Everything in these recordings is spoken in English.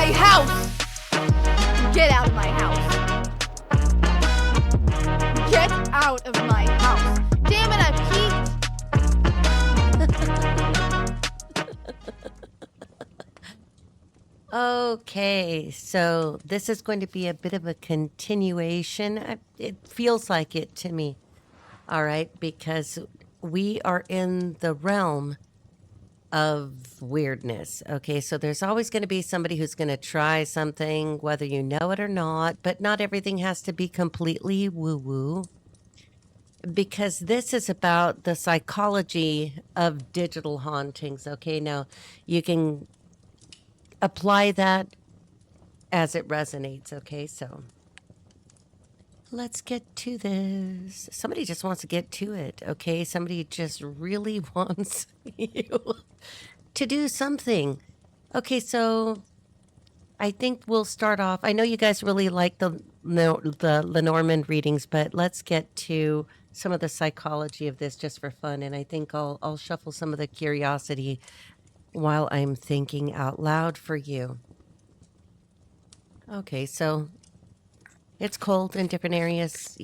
my house! Get out of my house! Get out of my house! Damn it, I peeked! Okay, so this is going to be a bit of a continuation. It feels like it to me. All right, because we are in the realm of weirdness. Okay, so there's always going to be somebody who's going to try something, whether you know it or not, but not everything has to be completely woo-woo. Because this is about the psychology of digital hauntings. Okay, now you can apply that as it resonates. Okay, so let's get to this. Somebody just wants to get to it. Okay, somebody just really wants you to do something. Okay, so I think we'll start off. I know you guys really like the Lenormand readings, but let's get to some of the psychology of this just for fun. And I think I'll shuffle some of the curiosity while I'm thinking out loud for you. Okay, so it's cold in different areas.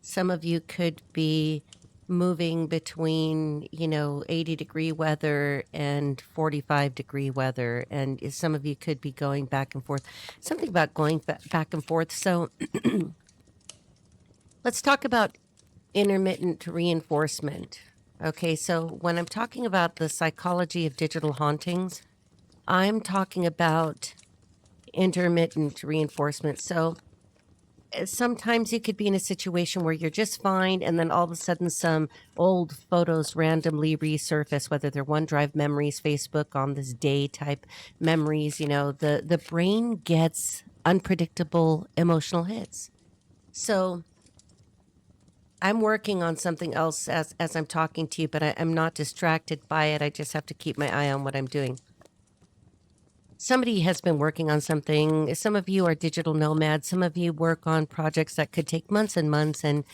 Some of you could be moving between, 80-degree weather and 45-degree weather. And some of you could be going back and forth. Something about going back and forth. So let's talk about intermittent reinforcement. Okay, so when I'm talking about the psychology of digital hauntings, I'm talking about intermittent reinforcement. So sometimes you could be in a situation where you're just fine, and then all of a sudden some old photos randomly resurface, whether they're OneDrive memories, Facebook on this day type memories. The brain gets unpredictable emotional hits. So I'm working on something else as I'm talking to you, but I'm not distracted by it. I just have to keep my eye on what I'm doing. Somebody has been working on something. Some of you are digital nomads. Some of you work on projects that could take months and months. And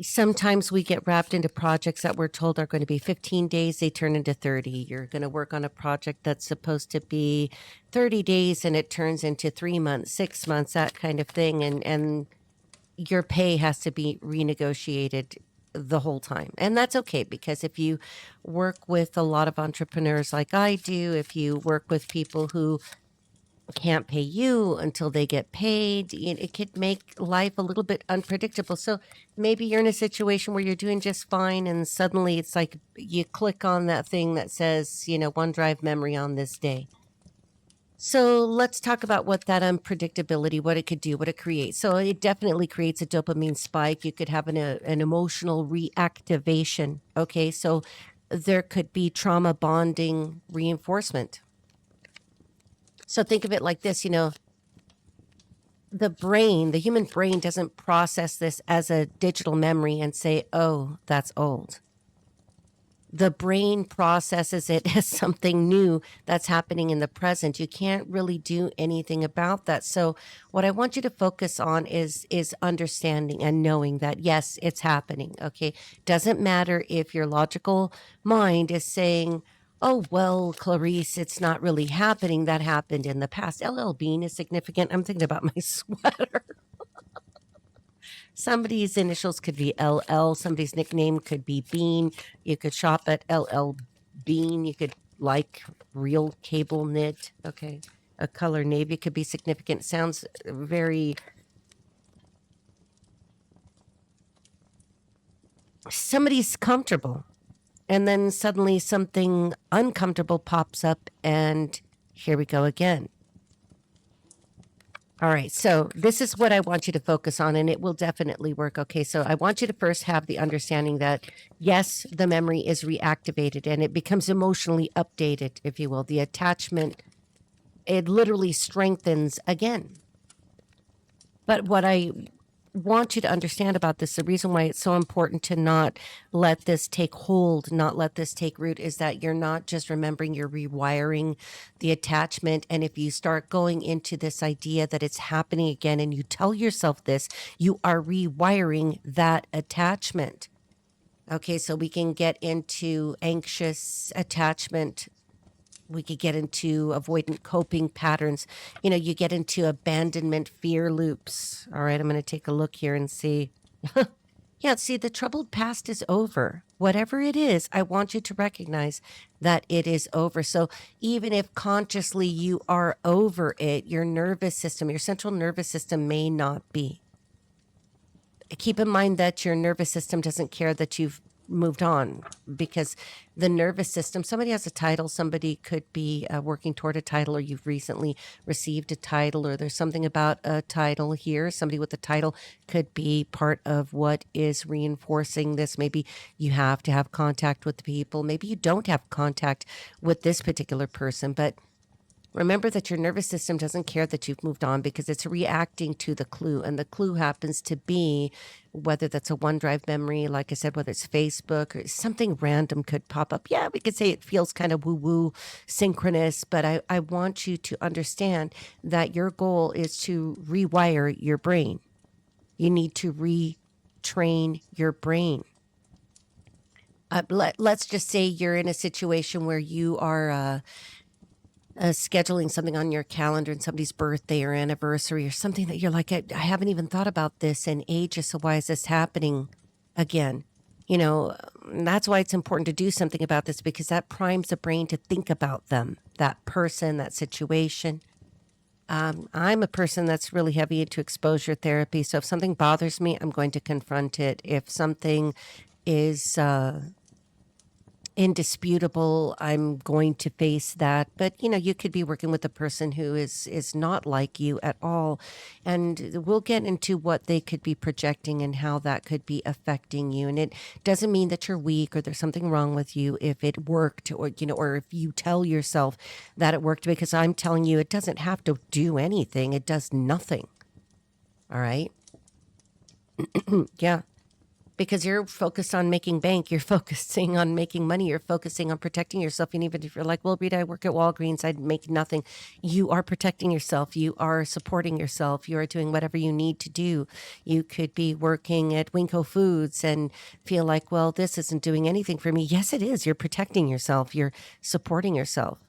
sometimes we get wrapped into projects that we're told are going to be 15 days. They turn into 30. You're going to work on a project that's supposed to be 30 days and it turns into 3 months, 6 months, that kind of thing. And your pay has to be renegotiated the whole time. And that's okay, because if you work with a lot of entrepreneurs like I do, if you work with people who can't pay you until they get paid, it could make life a little bit unpredictable. So maybe you're in a situation where you're doing just fine and suddenly it's like you click on that thing that says, OneDrive memory on this day. So let's talk about what that unpredictability, what it could do, what it creates. So it definitely creates a dopamine spike. You could have an emotional reactivation. Okay, so there could be trauma bonding reinforcement. So think of it like this, the human brain doesn't process this as a digital memory and say, oh, that's old. The brain processes it as something new that's happening in the present. You can't really do anything about that. So what I want you to focus on is understanding and knowing that, yes, it's happening. Okay. Doesn't matter if your logical mind is saying, oh, well, Clarice, it's not really happening. That happened in the past. LL Bean is significant. I'm thinking about my sweater. Somebody's initials could be LL. Somebody's nickname could be Bean. You could shop at LL Bean. You could like real cable knit. Okay. A color navy could be significant. Sounds very... Somebody's comfortable. And then suddenly something uncomfortable pops up and here we go again. All right, so this is what I want you to focus on, and it will definitely work. Okay, so I want you to first have the understanding that, yes, the memory is reactivated and it becomes emotionally updated, if you will. The attachment, it literally strengthens again. But what I want you to understand about this, the reason why it's so important to not let this take hold, not let this take root, is that you're not just remembering, you're rewiring the attachment. And if you start going into this idea that it's happening again and you tell yourself this, you are rewiring that attachment. Okay, so we can get into anxious attachment We could get into avoidant coping patterns. You get into abandonment fear loops. All right, I'm going to take a look here and see. Yeah, see, the troubled past is over. Whatever it is, I want you to recognize that it is over. So even if consciously you are over it, your nervous system, your central nervous system may not be. Keep in mind that your nervous system doesn't care that you've moved on, because the nervous system, somebody has a title, somebody could be working toward a title, or you've recently received a title, or there's something about a title here. Somebody with a title could be part of what is reinforcing this. Maybe you have to have contact with the people. Maybe you don't have contact with this particular person, but remember that your nervous system doesn't care that you've moved on, because it's reacting to the clue. And the clue happens to be, whether that's a OneDrive memory, like I said, whether it's Facebook or something random could pop up. Yeah, we could say it feels kind of woo-woo synchronous, but I want you to understand that your goal is to rewire your brain. You need to retrain your brain. Let's just say you're in a situation where you are scheduling something on your calendar and somebody's birthday or anniversary or something that you're like, I haven't even thought about this in ages. So why is this happening again? That's why it's important to do something about this, because that primes the brain to think about them, that person, that situation. I'm a person that's really heavy into exposure therapy. So if something bothers me, I'm going to confront it. If something is indisputable, I'm going to face that. But you could be working with a person who is not like you at all, and we'll get into what they could be projecting and how that could be affecting you. And it doesn't mean that you're weak or there's something wrong with you if it worked, or or if you tell yourself that it worked, because I'm telling you, it doesn't have to do anything. It does nothing. All right. Yeah. Because you're focused on making bank, you're focusing on making money, you're focusing on protecting yourself. And even if you're like, well, Rita, I work at Walgreens, I'd make nothing. You are protecting yourself. You are supporting yourself. You are doing whatever you need to do. You could be working at Winco Foods and feel like, well, this isn't doing anything for me. Yes, it is. You're protecting yourself. You're supporting yourself.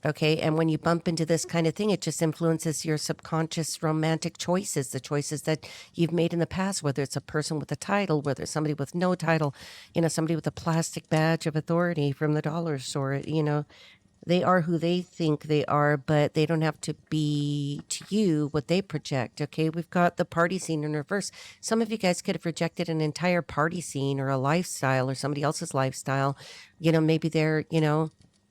Okay. And when you bump into this kind of thing, it just influences your subconscious romantic choices, the choices that you've made in the past, whether it's a person with a title, whether it's somebody with no title, somebody with a plastic badge of authority from the dollar store. They are who they think they are, but they don't have to be to you what they project. Okay. We've got the party scene in reverse. Some of you guys could have projected an entire party scene or a lifestyle or somebody else's lifestyle. Maybe they're,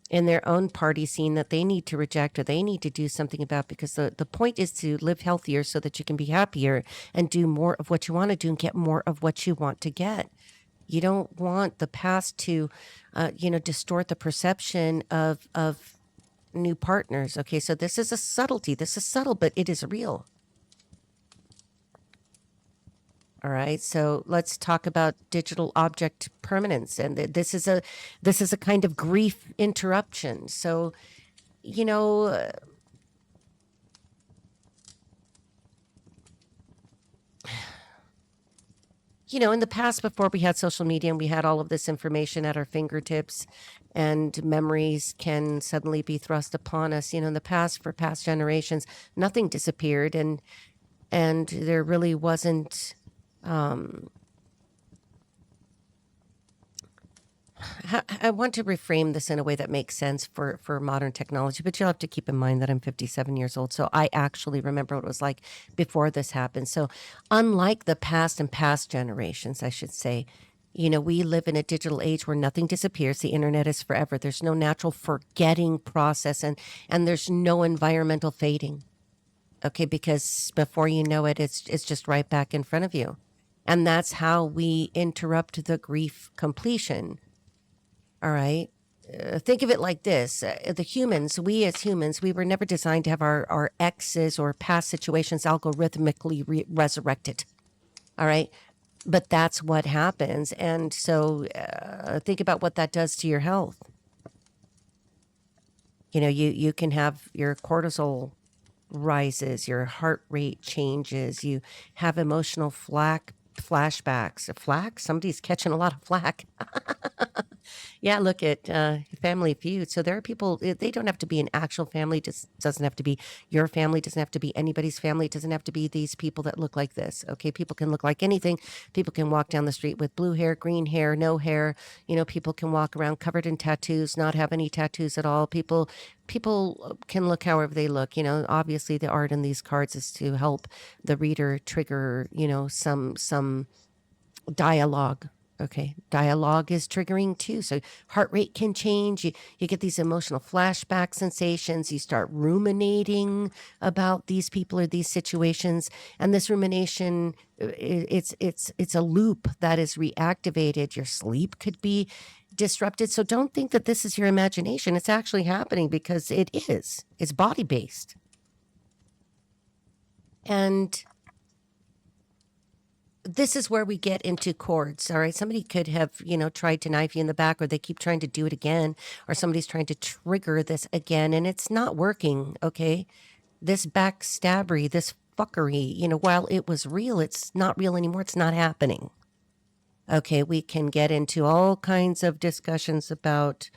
in their own party scene that they need to reject or they need to do something about, because the point is to live healthier so that you can be happier and do more of what you want to do and get more of what you want to get. You don't want the past to, distort the perception of new partners. Okay, so this is a subtlety. This is subtle, but it is real. All right, so let's talk about digital object permanence, and this is a kind of grief interruption. So, in the past, before we had social media and we had all of this information at our fingertips, and memories can suddenly be thrust upon us. In the past, for past generations, nothing disappeared, and there really wasn't. I want to reframe this in a way that makes sense for modern technology, but you'll have to keep in mind that I'm 57 years old, so I actually remember what it was like before this happened. So unlike the past and past generations, I should say, we live in a digital age where nothing disappears. The internet is forever. There's no natural forgetting process, and there's no environmental fading. Okay, because before you know it, it's just right back in front of you. And that's how we interrupt the grief completion. All right. Think of it like this. We as humans, we were never designed to have our exes or past situations algorithmically resurrected. All right. But that's what happens. And so think about what that does to your health. You can have your cortisol rises, your heart rate changes, you have emotional flashbacks. Flack? Somebody's catching a lot of flack. Yeah, look at Family Feud. So there are people, they don't have to be an actual family, just doesn't have to be your family, doesn't have to be anybody's family, it doesn't have to be these people that look like this. Okay, people can look like anything. People can walk down the street with blue hair, green hair, no hair. People can walk around covered in tattoos, not have any tattoos at all. People can look however they look. Obviously the art in these cards is to help the reader trigger, some dialogue. Okay. Dialogue is triggering too. So heart rate can change. You get these emotional flashback sensations. You start ruminating about these people or these situations. And this rumination, it's a loop that is reactivated. Your sleep could be disrupted. So don't think that this is your imagination. It's actually happening because it is. It's body based. And this is where we get into chords. All right. Somebody could have, tried to knife you in the back, or they keep trying to do it again, or somebody's trying to trigger this again, and it's not working. Okay. This backstabbery, this fuckery, while it was real, it's not real anymore. It's not happening. Okay. We can get into all kinds of discussions about,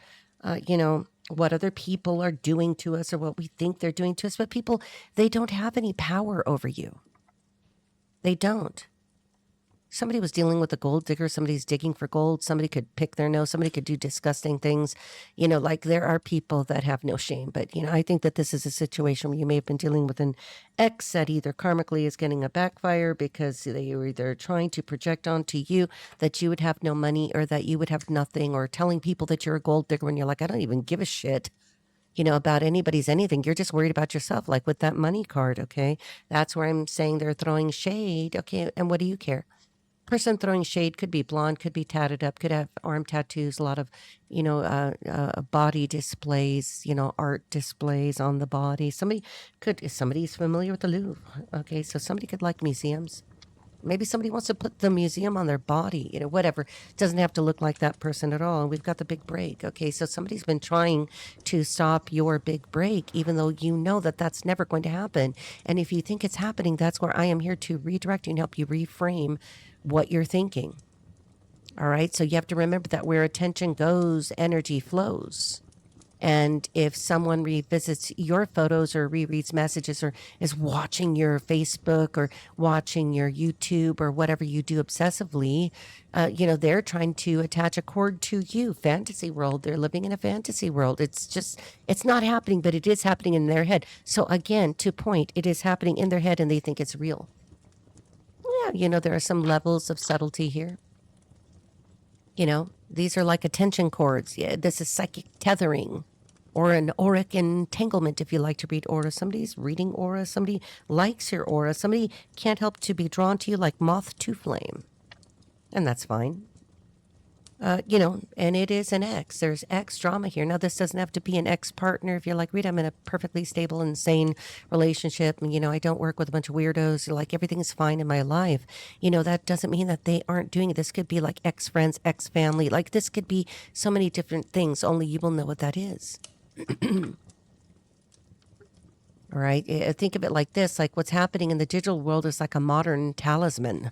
what other people are doing to us or what we think they're doing to us. But people, they don't have any power over you. They don't. Somebody was dealing with a gold digger. Somebody's digging for gold. Somebody could pick their nose. Somebody could do disgusting things. Like there are people that have no shame. But, I think that this is a situation where you may have been dealing with an ex that either karmically is getting a backfire because they were either trying to project onto you that you would have no money or that you would have nothing, or telling people that you're a gold digger when you're like, I don't even give a shit. About anybody's anything. You're just worried about yourself, like with that money card. Okay. That's where I'm saying they're throwing shade. Okay. And what do you care? Person throwing shade could be blonde, could be tatted up, could have arm tattoos, a lot of, body displays, art displays on the body. Somebody's familiar with the Louvre. Okay, so somebody could like museums. Maybe somebody wants to put the museum on their body, whatever. It doesn't have to look like that person at all. And we've got the big break. Okay, so somebody's been trying to stop your big break, even though you know that that's never going to happen. And if you think it's happening, that's where I am here to redirect you and help you reframe what you're thinking. All right, so you have to remember that where attention goes, energy flows. And if someone revisits your photos or rereads messages or is watching your Facebook or watching your YouTube or whatever you do obsessively, they're trying to attach a cord to you. Fantasy world. They're living in a fantasy world. It's not happening, but it is happening in their head. So again, to point, it is happening in their head and they think it's real. Yeah, there are some levels of subtlety here. These are like attention cords. Yeah, this is psychic tethering or an auric entanglement if you like to read aura. Somebody's reading aura. Somebody likes your aura. Somebody can't help to be drawn to you like moth to flame. And that's fine. And it is an ex. There's ex drama here. Now, this doesn't have to be an ex partner. If you're like, Rita, I'm in a perfectly stable and sane relationship. And, I don't work with a bunch of weirdos. You're like, everything's fine in my life. That doesn't mean that they aren't doing it. This could be like ex friends, ex family. Like this could be so many different things. Only you will know what that is. All right. Think of it like this. Like what's happening in the digital world is like a modern talisman.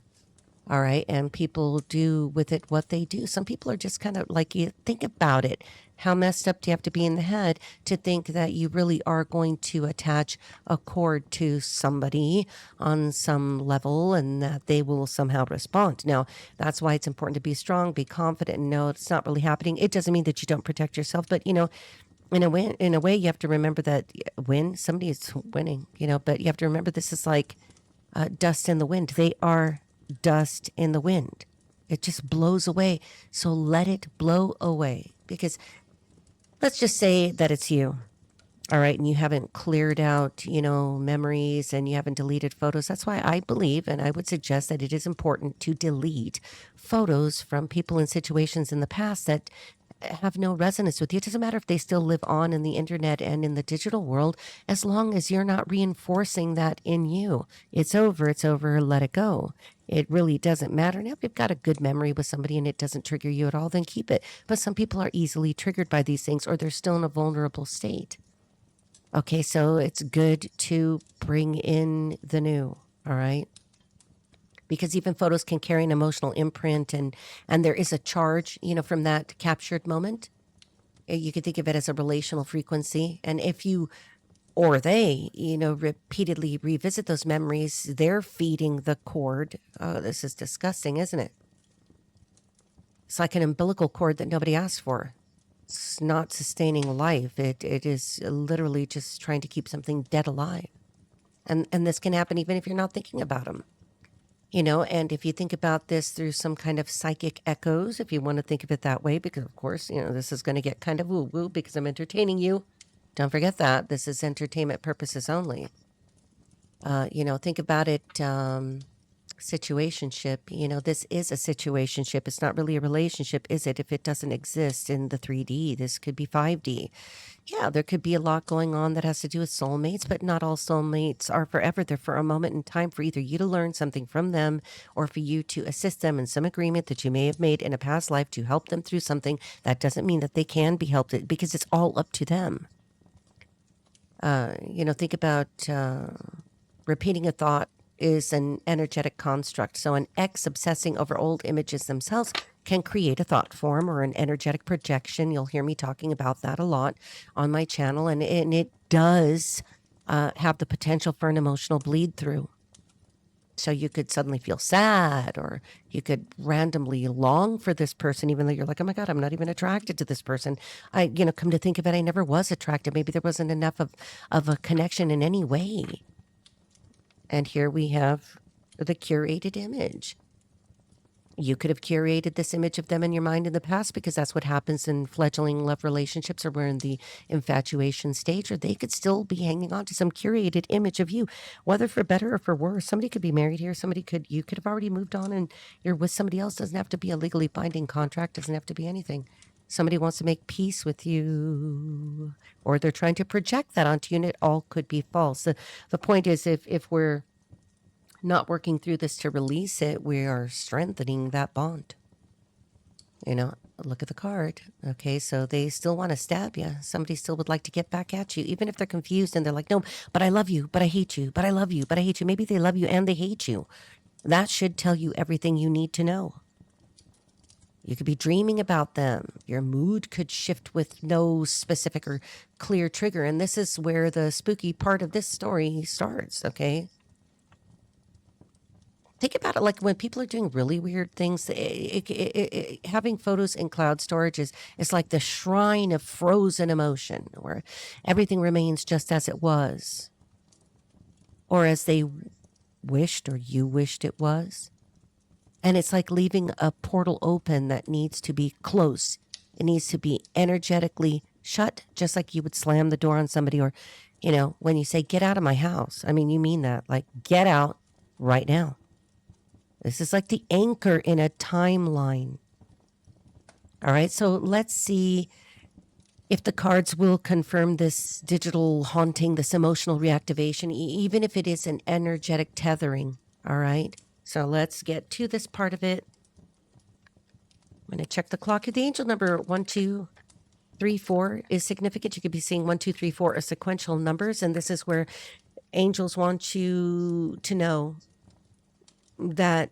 All right. And people do with it what they do. Some people are just kind of like, you think about it. How messed up do you have to be in the head to think that you really are going to attach a cord to somebody on some level and that they will somehow respond? Now, that's why it's important to be strong, be confident, and know it's not really happening. It doesn't mean that you don't protect yourself, but, in a way, you have to remember that somebody is winning, but you have to remember this is like dust in the wind. They are dust in the wind. It just blows away. So let it blow away, because let's just say that it's you. All right. And you haven't cleared out, memories, and you haven't deleted photos. That's why I believe, and I would suggest that it is important to delete photos from people in situations in the past that have no resonance with you. It doesn't matter if they still live on in the internet and in the digital world, as long as you're not reinforcing that in you. It's over, let it go. It really doesn't matter. Now, if you've got a good memory with somebody and it doesn't trigger you at all, then keep it. But some people are easily triggered by these things, or they're still in a vulnerable state. Okay, so it's good to bring in the new, all right? because even photos can carry an emotional imprint, and there is a charge, from that captured moment. You could think of it as a relational frequency. And if you or they, repeatedly revisit those memories, they're feeding the cord. Oh, this is disgusting, isn't it? It's like an umbilical cord that nobody asked for. It's not sustaining life. It is literally just trying to keep something dead alive. And this can happen even if you're not thinking about them. And if you think about this through some kind of psychic echoes, if you want to think of it that way, because of course, this is going to get kind of woo-woo because I'm entertaining you. Don't forget that. This is entertainment purposes only. Think about it, situationship. This is a situationship. It's not really a relationship, is it? If it doesn't exist in the 3D, this could be 5D. Yeah, there could be a lot going on that has to do with soulmates, but not all soulmates are forever. They're for a moment in time for either you to learn something from them or for you to assist them in some agreement that you may have made in a past life to help them through something. That doesn't mean that they can be helped because it's all up to them. Think about repeating a thought is an energetic construct. So an ex obsessing over old images themselves can create a thought form or an energetic projection. You'll hear me talking about that a lot on my channel. And it does have the potential for an emotional bleed through. So you could suddenly feel sad, or you could randomly long for this person, even though you're like, oh my God, I'm not even attracted to this person. Come to think of it, I never was attracted. Maybe there wasn't enough of a connection in any way. And here we have the curated image. You could have curated this image of them in your mind in the past because that's what happens in fledgling love relationships, or we're in the infatuation stage, or they could still be hanging on to some curated image of you, whether for better or for worse. Somebody could be married here. You could have already moved on and you're with somebody else. Doesn't have to be a legally binding contract. Doesn't have to be anything. Somebody wants to make peace with you, or they're trying to project that onto you, and it all could be false. The point is, if we're not working through this to release it, we are strengthening that bond. Look at the card. Okay, so they still want to stab you. Somebody still would like to get back at you, even if they're confused and they're like, no, but I love you, but I hate you, but I love you, but I hate you. Maybe they love you and they hate you. That should tell you everything you need to know. You could be dreaming about them. Your mood could shift with no specific or clear trigger. And this is where the spooky part of this story starts, okay? Think about it like when people are doing really weird things, having photos in cloud storage is like the shrine of frozen emotion, where everything remains just as it was, or as they wished or you wished it was. And it's like leaving a portal open that needs to be closed. It needs to be energetically shut, just like you would slam the door on somebody, or, when you say, get out of my house. I mean, you mean that, like, get out right now. This is like the anchor in a timeline. All right, so let's see if the cards will confirm this digital haunting, this emotional reactivation, even if it is an energetic tethering. All right, so let's get to this part of it. I'm going to check the clock. The angel number 1, 2, 3, 4 is significant. You could be seeing 1, 2, 3, 4 as sequential numbers, and this is where angels want you to know that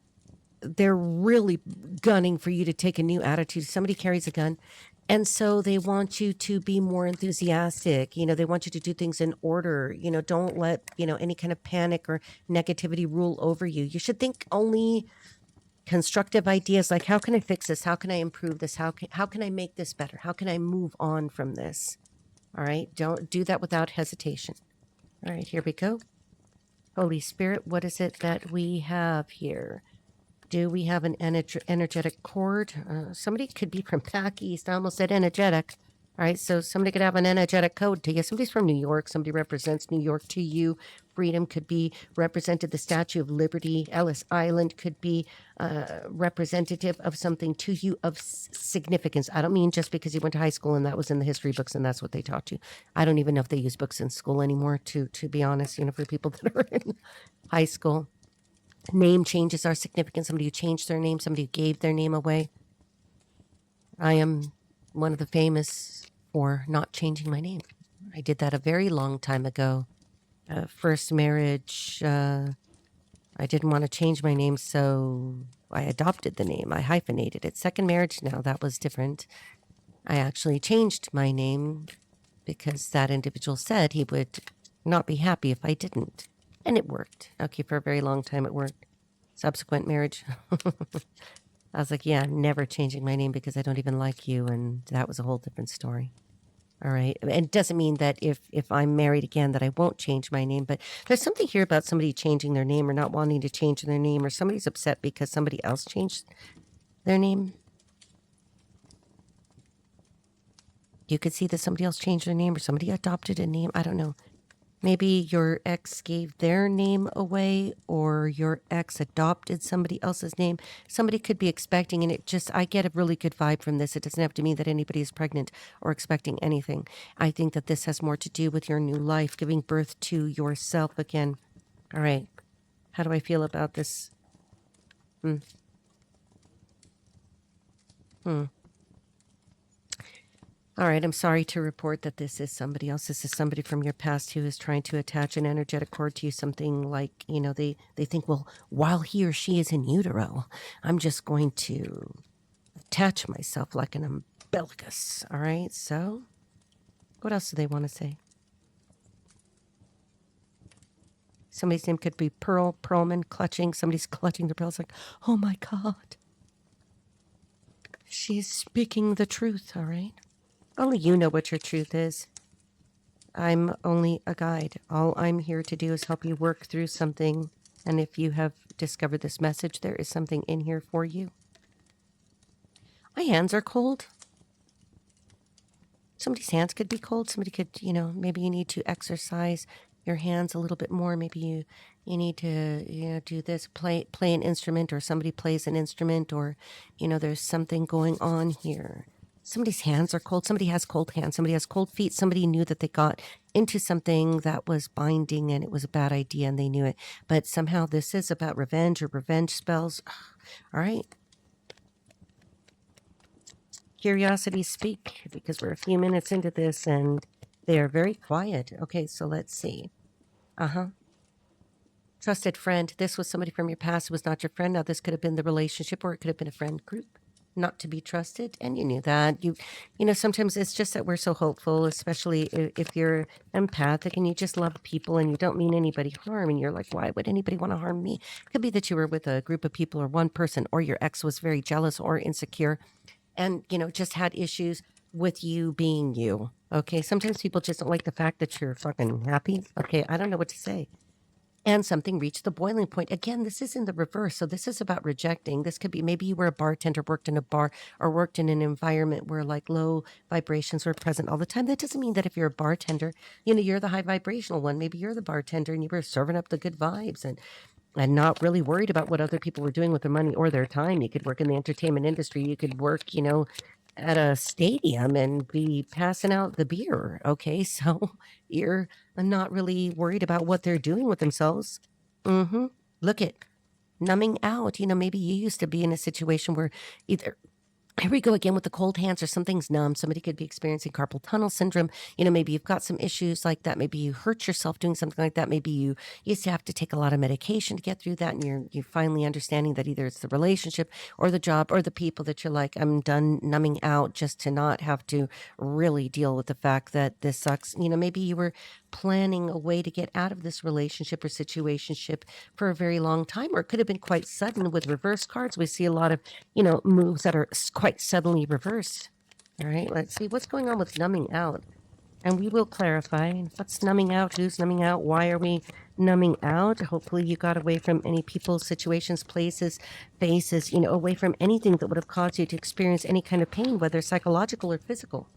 they're really gunning for you to take a new attitude. Somebody carries a gun, and so they want you to be more enthusiastic. They want you to do things in order. Don't let, any kind of panic or negativity rule over you. You should think only constructive ideas, like, how can I fix this? How can I improve this? How can I make this better? How can I move on from this? All right, don't do that without hesitation. All right, here we go. Holy Spirit, what is it that we have here? Do we have an energetic cord? Somebody could be from back east. I almost said energetic. All right, so somebody could have an energetic code to you. Somebody's from New York. Somebody represents New York to you. Freedom could be represented. The Statue of Liberty, Ellis Island could be representative of something to you of significance. I don't mean just because you went to high school and that was in the history books and that's what they taught you. I don't even know if they use books in school anymore, to be honest, for people that are in high school. Name changes are significant. Somebody who changed their name, somebody who gave their name away. I am one of the famous for not changing my name. I did that a very long time ago. First marriage, I didn't want to change my name, so I adopted the name. I hyphenated it. Second marriage, now that was different. I actually changed my name because that individual said he would not be happy if I didn't. And it worked. Okay, for a very long time it worked. Subsequent marriage, I was like, yeah, never changing my name because I don't even like you. And that was a whole different story. All right. And it doesn't mean that if I'm married again that I won't change my name, but there's something here about somebody changing their name or not wanting to change their name, or somebody's upset because somebody else changed their name. You could see that somebody else changed their name or somebody adopted a name. I don't know. Maybe your ex gave their name away or your ex adopted somebody else's name. Somebody could be expecting, and I get a really good vibe from this. It doesn't have to mean that anybody is pregnant or expecting anything. I think that this has more to do with your new life, giving birth to yourself again. All right. How do I feel about this? All right, I'm sorry to report that this is somebody else. This is somebody from your past who is trying to attach an energetic cord to you, something like, they think, well, while he or she is in utero, I'm just going to attach myself like an umbilicus. All right, so what else do they want to say? Somebody's name could be Pearl, Pearlman, clutching. Somebody's clutching their pearls like, oh my God. She's speaking the truth, all right? Only you know what your truth is. I'm only a guide. All I'm here to do is help you work through something. And if you have discovered this message, there is something in here for you. My hands are cold. Somebody's hands could be cold. Somebody could, maybe you need to exercise your hands a little bit more. Maybe you need to, do this, play an instrument, or somebody plays an instrument, or, there's something going on here. Somebody's hands are cold. Somebody has cold hands. Somebody has cold feet. Somebody knew that they got into something that was binding and it was a bad idea and they knew it. But somehow this is about revenge or revenge spells. All right. Curiosity speak, because we're a few minutes into this and they are very quiet. Okay, so let's see. Trusted friend. This was somebody from your past. It was not your friend. Now this could have been the relationship, or it could have been a friend group. Not to be trusted, and you knew that. Sometimes it's just that we're so hopeful, especially if you're empathic and you just love people and you don't mean anybody harm, and you're like, why would anybody want to harm me? It could be that you were with a group of people or one person, or your ex was very jealous or insecure and just had issues with you being you. Okay, sometimes people just don't like the fact that you're fucking happy. Okay, I don't know what to say. And something reached the boiling point. Again, this is in the reverse. So this is about rejecting. This could be, maybe you were a bartender, worked in a bar, or worked in an environment where like low vibrations were present all the time. That doesn't mean that if you're a bartender, you're the high vibrational one. Maybe you're the bartender and you were serving up the good vibes and not really worried about what other people were doing with their money or their time. You could work in the entertainment industry. You could work, at a stadium and be passing out the beer. Okay, so you're not really worried about what they're doing with themselves. Look at numbing out. Maybe you used to be in a situation where either, here we go again with the cold hands, or something's numb. Somebody could be experiencing carpal tunnel syndrome. Maybe you've got some issues like that. Maybe you hurt yourself doing something like that. Maybe you used to have to take a lot of medication to get through that. And you're finally understanding that either it's the relationship or the job or the people that you're like, I'm done numbing out just to not have to really deal with the fact that this sucks. Maybe you were planning a way to get out of this relationship or situationship for a very long time, or it could have been quite sudden. With reverse cards, we see a lot of, moves that are quite suddenly reversed. All right, let's see what's going on with numbing out. And we will clarify what's numbing out, who's numbing out, why are we numbing out. Hopefully you got away from any people, situations, places, faces, away from anything that would have caused you to experience any kind of pain, whether psychological or physical.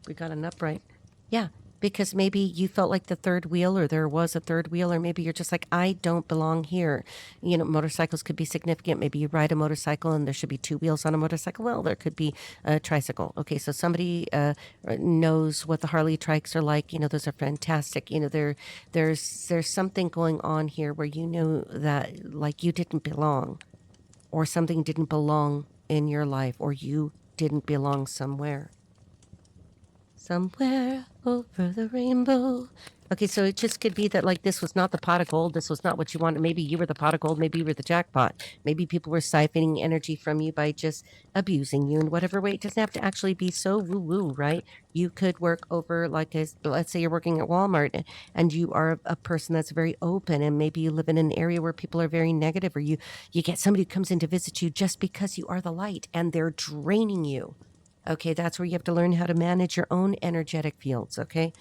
We got an upright. Yeah, because maybe you felt like the third wheel, or there was a third wheel, or maybe you're just like, I don't belong here. Motorcycles could be significant. Maybe you ride a motorcycle and there should be two wheels on a motorcycle. Well, there could be a tricycle. Okay, so somebody knows what the Harley trikes are like. Those are fantastic. There's something going on here where that like you didn't belong, or something didn't belong in your life, or you didn't belong somewhere. Somewhere over the rainbow. Okay, so it just could be that like this was not the pot of gold. This was not what you wanted. Maybe you were the pot of gold. Maybe you were the jackpot. Maybe people were siphoning energy from you by just abusing you in whatever way. It doesn't have to actually be so woo-woo, right? You could work over like let's say you're working at Walmart and you are a person that's very open, and maybe you live in an area where people are very negative, or you get somebody who comes in to visit you just because you are the light and they're draining you. Okay, that's where you have to learn how to manage your own energetic fields, okay?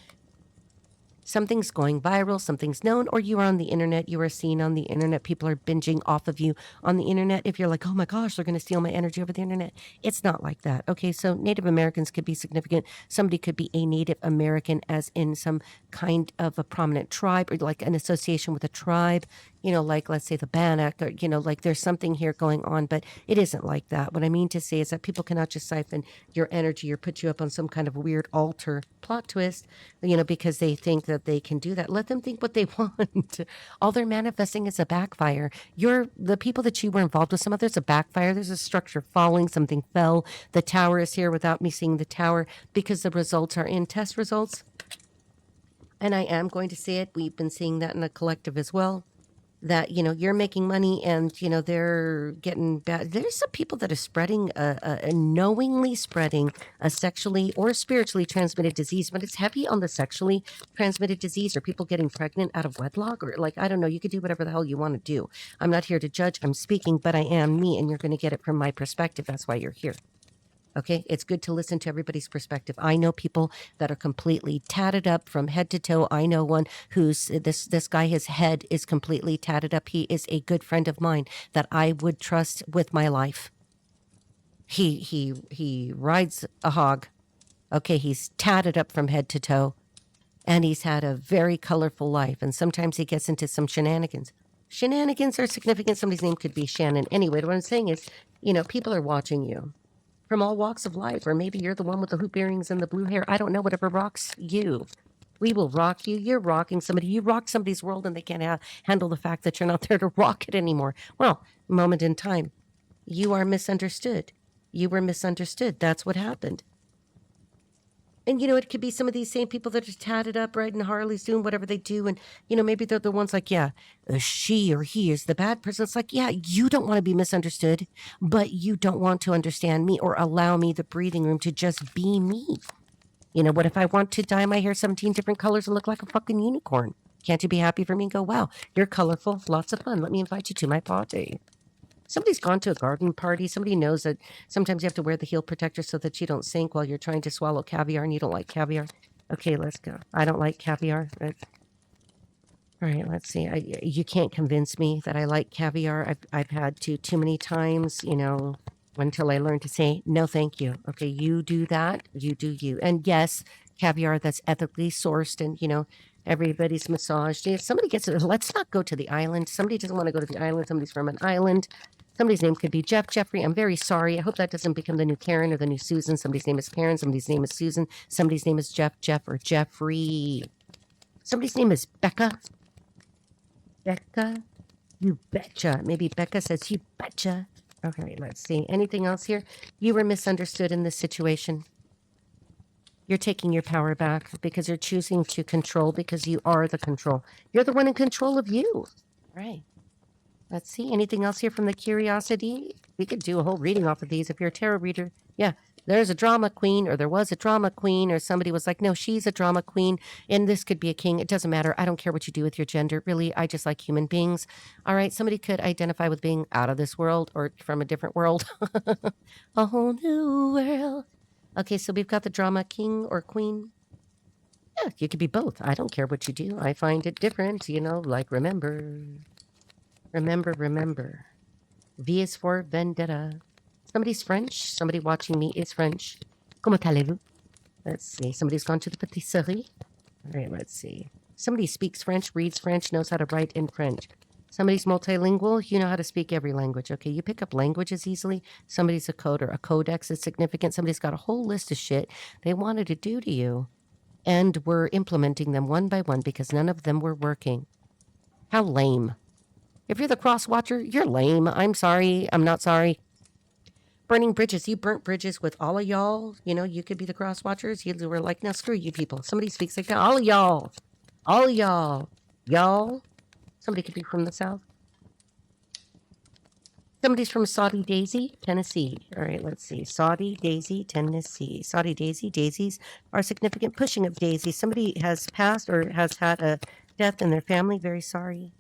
Something's going viral, something's known, or you are on the internet, you are seen on the internet, people are binging off of you on the internet. If you're like, oh my gosh, they're going to steal my energy over the internet, it's not like that. Okay, so Native Americans could be significant. Somebody could be a Native American as in some kind of a prominent tribe, or like an association with a tribe, you know, like let's say the Bannock, or, you know, like there's something here going on, but it isn't like that. What I mean to say is that people cannot just siphon your energy or put you up on some kind of weird altar plot twist, you know, because they think that they can do that. Let them think what they want. All they're manifesting is a backfire. The people that you were involved with, some there's a backfire. There's a structure falling, something fell. The tower is here without me seeing the tower because the results are in test results. And I am going to say it. We've been seeing that in the collective as well. That, you know, you're making money and, you know, they're getting bad. There's some people that are spreading, knowingly spreading a sexually or spiritually transmitted disease, but it's heavy on the sexually transmitted disease, or people getting pregnant out of wedlock, or like, I don't know, you could do whatever the hell you want to do. I'm not here to judge. I'm speaking, but I am me, and you're going to get it from my perspective. That's why you're here. Okay, it's good to listen to everybody's perspective. I know people that are completely tatted up from head to toe. I know one who's this guy, his head is completely tatted up. He is a good friend of mine that I would trust with my life. He rides a hog. Okay, he's tatted up from head to toe, and he's had a very colorful life. And sometimes he gets into some shenanigans. Shenanigans are significant. Somebody's name could be Shannon. Anyway, what I'm saying is, you know, people are watching you from all walks of life, or maybe you're the one with the hoop earrings and the blue hair. I don't know, whatever rocks you. We will rock you. You're rocking somebody. You rock somebody's world and they can't handle the fact that you're not there to rock it anymore. Well, moment in time, you are misunderstood. You were misunderstood. That's what happened. And, you know, it could be some of these same people that are tatted up, riding Harleys, doing whatever they do. And, you know, maybe they're the ones like, yeah, she or he is the bad person. It's like, yeah, you don't want to be misunderstood, but you don't want to understand me or allow me the breathing room to just be me. You know, what if I want to dye my hair 17 different colors and look like a fucking unicorn? Can't you be happy for me and go, wow, you're colorful, lots of fun. Let me invite you to my party. Somebody's gone to a garden party. Somebody knows that sometimes you have to wear the heel protector so that you don't sink while you're trying to swallow caviar and you don't like caviar. Okay, let's go. I don't like caviar. All right, let's see. You can't convince me that I like caviar. I've had to too many times, you know, until I learned to say, no, thank you. Okay, you do that. You do you. And yes, caviar that's ethically sourced and, you know, everybody's massaged. If somebody gets it, let's not go to the island. Somebody doesn't want to go to the island. Somebody's from an island. Somebody's name could be Jeff, Jeffrey. I'm very sorry. I hope that doesn't become the new Karen or the new Susan. Somebody's name is Karen. Somebody's name is Susan. Somebody's name is Jeff, or Jeffrey. Somebody's name is Becca. Becca? You betcha. Maybe Becca says, you betcha. Okay, let's see. Anything else here? You were misunderstood in this situation. You're taking your power back because you're choosing to control, because you are the control. You're the one in control of you. Right. Let's see. Anything else here from the curiosity? We could do a whole reading off of these if you're a tarot reader. Yeah, there's a drama queen, or there was a drama queen, or somebody was like, no, she's a drama queen, and this could be a king. It doesn't matter. I don't care what you do with your gender. Really, I just like human beings. All right, somebody could identify with being out of this world or from a different world. A whole new world. Okay, so we've got the drama king or queen. Yeah, you could be both. I don't care what you do. I find it different, you know, like remember. Remember. V is for vendetta. Somebody's French. Somebody watching me is French. Comment allez-vous? Let's see. Somebody's gone to the patisserie. All right, let's see. Somebody speaks French, reads French, knows how to write in French. Somebody's multilingual. You know how to speak every language. Okay, you pick up languages easily. Somebody's a coder. A codex is significant. Somebody's got a whole list of shit they wanted to do to you. And we're implementing them one by one because none of them were working. How lame. If you're the cross watcher, you're lame. I'm sorry. I'm not sorry. Burning bridges. You burnt bridges with all of y'all. You know, you could be the cross watchers. You were like, now screw you people. Somebody speaks like that. All of y'all. All of y'all. Y'all. Somebody could be from the South. Somebody's from Saudi Daisy, Tennessee. All right, let's see. Saudi Daisy, Tennessee. Saudi Daisy. Daisies are significant pushing of daisies. Somebody has passed or has had a death in their family. Very sorry.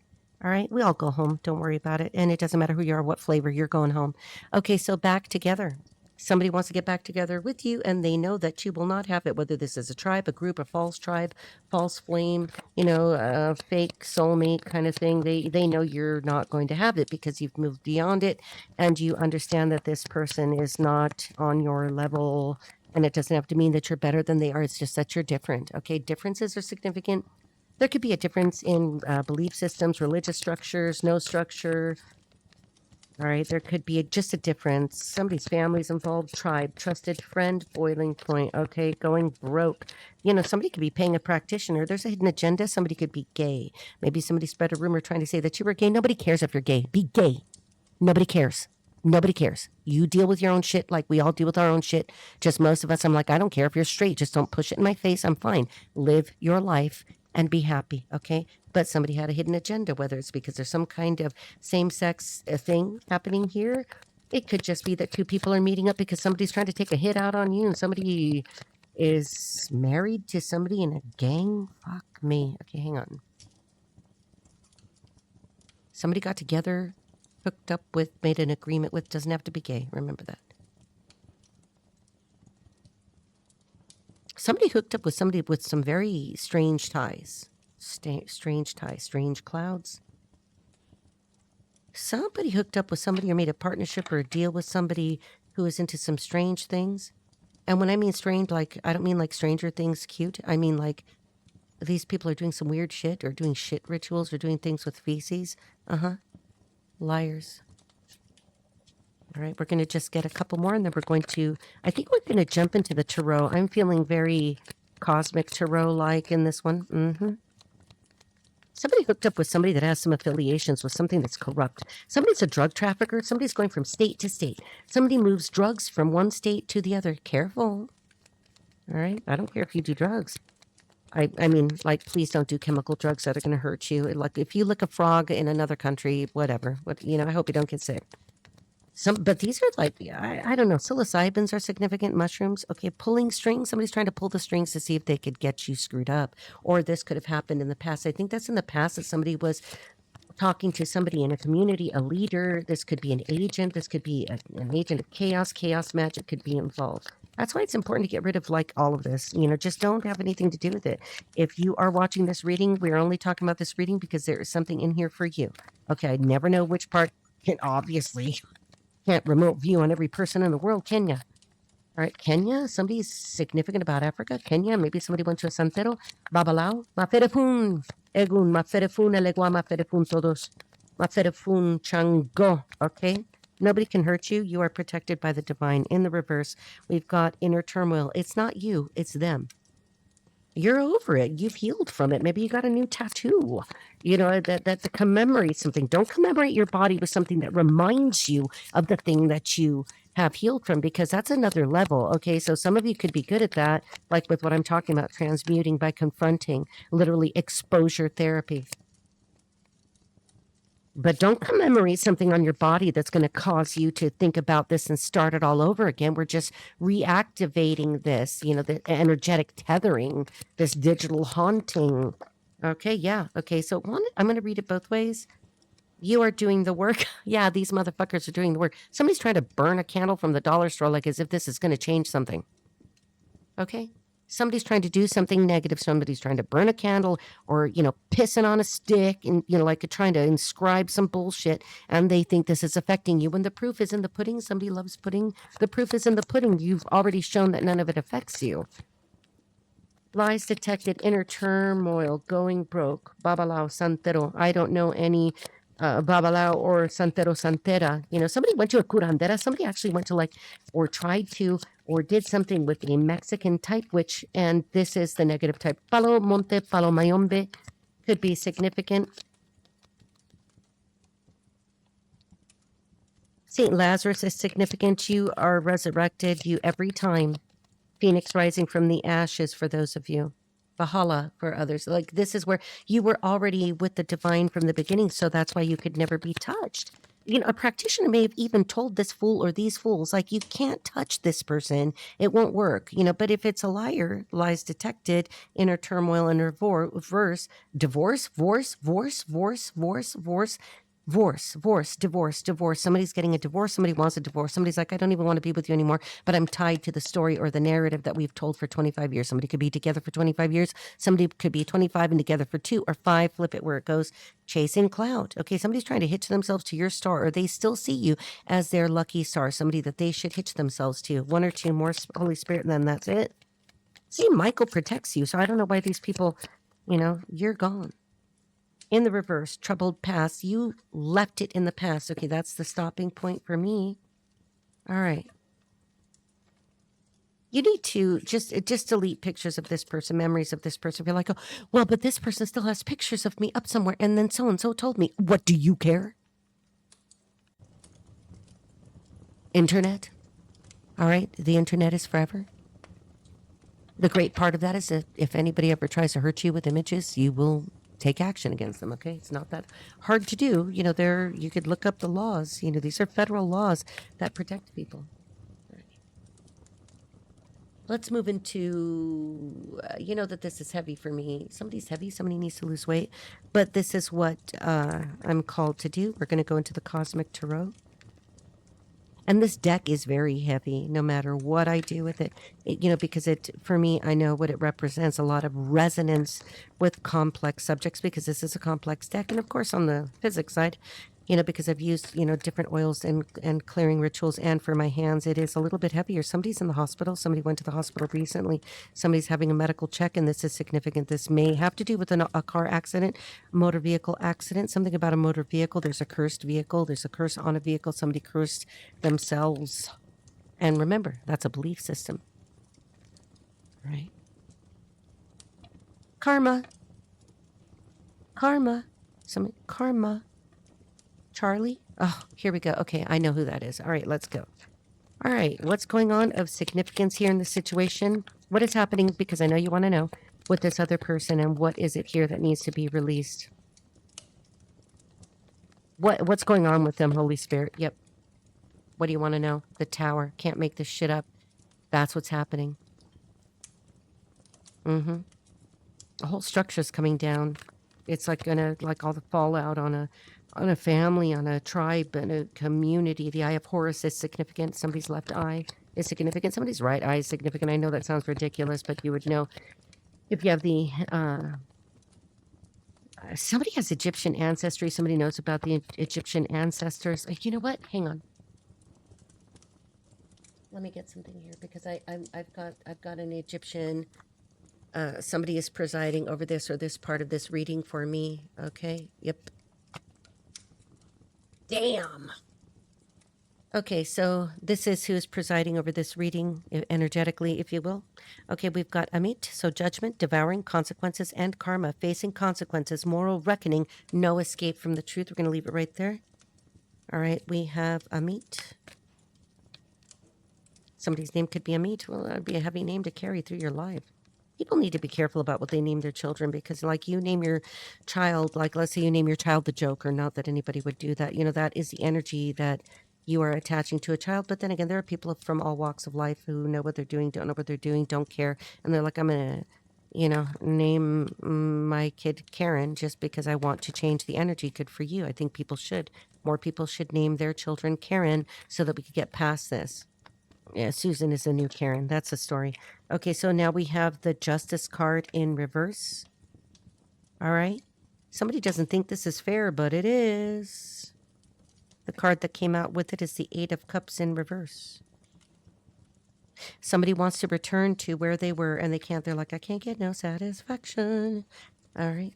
All right, we all go home. Don't worry about it. And it doesn't matter who you are, what flavor, you're going home. Okay, so back together. Somebody wants to get back together with you, and they know that you will not have it, whether this is a tribe, a group, a false tribe, false flame, you know, a fake soulmate kind of thing. They know you're not going to have it because you've moved beyond it, and you understand that this person is not on your level, and it doesn't have to mean that you're better than they are. It's just that you're different. Okay, differences are significant. There could be a difference in belief systems, religious structures, no structure. All right, there could be just a difference. Somebody's family's involved, tribe, trusted friend, boiling point. Okay, going broke. You know, somebody could be paying a practitioner. There's a hidden agenda. Somebody could be gay. Maybe somebody spread a rumor trying to say that you were gay. Nobody cares if you're gay. Be gay. Nobody cares. Nobody cares. You deal with your own shit like we all deal with our own shit. Just most of us, I'm like, I don't care if you're straight. Just don't push it in my face. I'm fine. Live your life and be happy, okay? But somebody had a hidden agenda, whether it's because there's some kind of same-sex thing happening here. It could just be that two people are meeting up because somebody's trying to take a hit out on you and somebody is married to somebody in a gang. Fuck me. Okay, hang on. Somebody got together, hooked up with, made an agreement with, doesn't have to be gay. Remember that. Somebody hooked up with somebody with some very strange ties. Strange ties, strange clouds. Somebody hooked up with somebody or made a partnership or a deal with somebody who is into some strange things. And when I mean strange, like, I don't mean like Stranger Things cute. I mean like these people are doing some weird shit or doing shit rituals or doing things with feces. Liars. All right, we're going to just get a couple more and then we're going to, I think we're going to jump into the tarot. I'm feeling very cosmic tarot-like in this one. Somebody hooked up with somebody that has some affiliations with something that's corrupt. Somebody's a drug trafficker. Somebody's going from state to state. Somebody moves drugs from one state to the other. Careful. All right, I don't care if you do drugs. I mean, like, please don't do chemical drugs that are going to hurt you. Like, if you lick a frog in another country, whatever. I hope you don't get sick. But these are like, I don't know, psilocybins are significant, mushrooms. Okay, pulling strings. Somebody's trying to pull the strings to see if they could get you screwed up. Or this could have happened in the past. I think that's in the past that somebody was talking to somebody in a community, a leader. This could be an agent. This could be an agent of chaos. Chaos magic could be involved. That's why it's important to get rid of like all of this. Just don't have anything to do with it. If you are watching this reading, we're only talking about this reading because there is something in here for you. Okay, I never know which part can obviously... Can't remote view on every person in the world, Kenya. All right, Kenya. Somebody's significant about Africa. Kenya. Maybe somebody went to a santero. Babalao. Maferefun. Egun. Maferefun. Elegua. Maferefun todos. Maferefun chango. Okay. Nobody can hurt you. You are protected by the divine. In the reverse, we've got inner turmoil. It's not you. It's them. You're over it. You've healed from it. Maybe you got a new tattoo, that commemorates something. Don't commemorate your body with something that reminds you of the thing that you have healed from, because that's another level. Okay, so some of you could be good at that, like with what I'm talking about, transmuting by confronting, literally exposure therapy. But don't commemorate something on your body that's going to cause you to think about this and start it all over again. We're just reactivating this, the energetic tethering, this digital haunting. Okay, yeah. Okay, so I'm going to read it both ways. You are doing the work. Yeah, these motherfuckers are doing the work. Somebody's trying to burn a candle from the dollar store like as if this is going to change something. Okay? Somebody's trying to do something negative. Somebody's trying to burn a candle or, pissing on a stick and, like trying to inscribe some bullshit. And they think this is affecting you. When the proof is in the pudding, somebody loves pudding. The proof is in the pudding. You've already shown that none of it affects you. Lies detected, inner turmoil, going broke, babalao, santero. I don't know any babalao or santero, santera. Somebody went to a curandera. Somebody actually went to or tried to, or did something with a Mexican type witch, and this is the negative type. Palo monte, palo mayombe could be significant. St. Lazarus is significant. You are resurrected. You every time. Phoenix rising from the ashes for those of you. Valhalla for others. Like this is where you were already with the divine from the beginning, so that's why you could never be touched. You know, a practitioner may have even told this fool or these fools, like, you can't touch this person. It won't work. You know, but if it's a liar, lies detected, inner turmoil and reverse, divorce, divorce. Somebody's getting a divorce. Somebody wants a divorce. Somebody's like, I don't even want to be with you anymore, but I'm tied to the story or the narrative that we've told for 25 years. Somebody could be together for 25 years. Somebody could be 25 and together for 2 or 5. Flip it where it goes. Chasing cloud. Okay, somebody's trying to hitch themselves to your star, or they still see you as their lucky star, somebody that they should hitch themselves to. 1 or 2 more Holy Spirit, and then that's it. See, Michael protects you, so I don't know why these people, you know, you're gone. In the reverse, troubled past. You left it in the past. Okay, that's the stopping point for me. All right. You need to just delete pictures of this person, memories of this person. You're like, oh, well, but this person still has pictures of me up somewhere, and then so-and-so told me. What do you care? Internet. All right, the internet is forever. The great part of that is that if anybody ever tries to hurt you with images, you will take action against them. Okay, it's not that hard to do. You know, you could look up the laws. You know, these are federal laws that protect people. Let's move into, you know that this is heavy for me. Somebody's heavy, somebody needs to lose weight. But this is what I'm called to do. We're going to go into the Cosmic Tarot. And this deck is very heavy, no matter what I do with it. You know, because for me, I know what it represents, a lot of resonance with complex subjects, because this is a complex deck. And of course, on the physics side, you know, because I've used, you know, different oils and clearing rituals, and for my hands, it is a little bit heavier. Somebody's in the hospital. Somebody went to the hospital recently. Somebody's having a medical check, and this is significant. This may have to do with a car accident, a motor vehicle accident, something about a motor vehicle. There's a cursed vehicle. There's a curse on a vehicle. Somebody cursed themselves. And remember, that's a belief system. Right? Karma. Karma. Karma. Charlie? Oh, here we go. Okay, I know who that is. All right, let's go. All right, what's going on of significance here in the situation? What is happening? Because I know you want to know with this other person, and what is it here that needs to be released? What's going on with them, Holy Spirit? Yep. What do you want to know? The Tower. Can't make this shit up. That's what's happening. Mm-hmm. The whole structure's coming down. It's like all the fallout on a family, on a tribe, and a community. The Eye of Horus is significant. Somebody's left eye is significant. Somebody's right eye is significant. I know that sounds ridiculous, but you would know if you have the... somebody has Egyptian ancestry. Somebody knows about the Egyptian ancestors. You know what? Hang on. Let me get something here, because I've got an Egyptian... somebody is presiding over this or this part of this reading for me. Okay. Yep. Damn. Okay, so this is who is presiding over this reading energetically, if you will. Okay, we've got Amit, so judgment, devouring, consequences, and karma, facing consequences, moral reckoning, no escape from the truth. We're going to leave it right there. All right, we have Amit. Somebody's name could be Amit. Well, that would be a heavy name to carry through your life. People need to be careful about what they name their children, because like you name your child, like let's say you name your child the Joker, not that anybody would do that. You know, that is the energy that you are attaching to a child. But then again, there are people from all walks of life who know what they're doing, don't know what they're doing, don't care. And they're like, I'm going to, you know, name my kid Karen just because I want to change the energy. Good for you. I think people should. More people should name their children Karen so that we could get past this. Yeah, Susan is a new Karen. That's a story. Okay, so now we have the Justice card in reverse. All right. Somebody doesn't think this is fair, but it is. The card that came out with it is the Eight of Cups in reverse. Somebody wants to return to where they were, and they can't. They're like, I can't get no satisfaction. All right.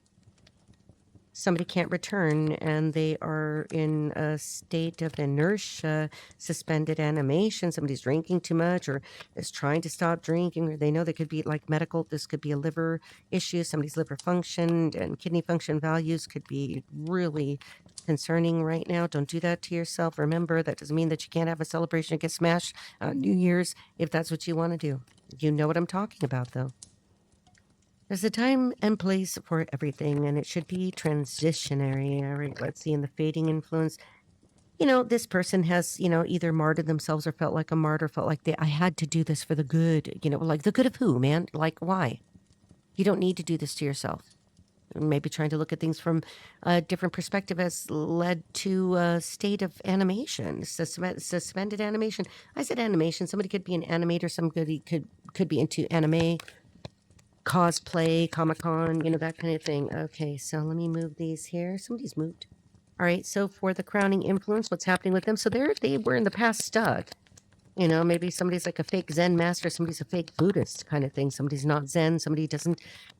somebody can't return and they are in a state of inertia, suspended animation. Somebody's drinking too much or is trying to stop drinking, or they know they could be like medical. This could be a liver issue. Somebody's liver function and kidney function values could be really concerning right now. Don't do that to yourself. Remember, that doesn't mean that you can't have a celebration and get smashed on New Year's if that's what you want to do. You know what I'm talking about, though. There's a time and place for everything, and it should be transitionary. All right, let's see, in the fading influence. This person has, either martyred themselves or felt like a martyr, felt like I had to do this for the good. Like the good of who, man? Like, why? You don't need to do this to yourself. Maybe trying to look at things from a different perspective has led to a state of animation, suspended animation. I said animation. Somebody could be an animator. Somebody could be into anime, cosplay, Comic-Con, that kind of thing. Okay, so let me move these here. Somebody's moved. All right, so for the crowning influence, what's happening with them? So they were in the past stuck. Maybe somebody's like a fake Zen master, somebody's a fake Buddhist kind of thing. Somebody's not Zen, somebody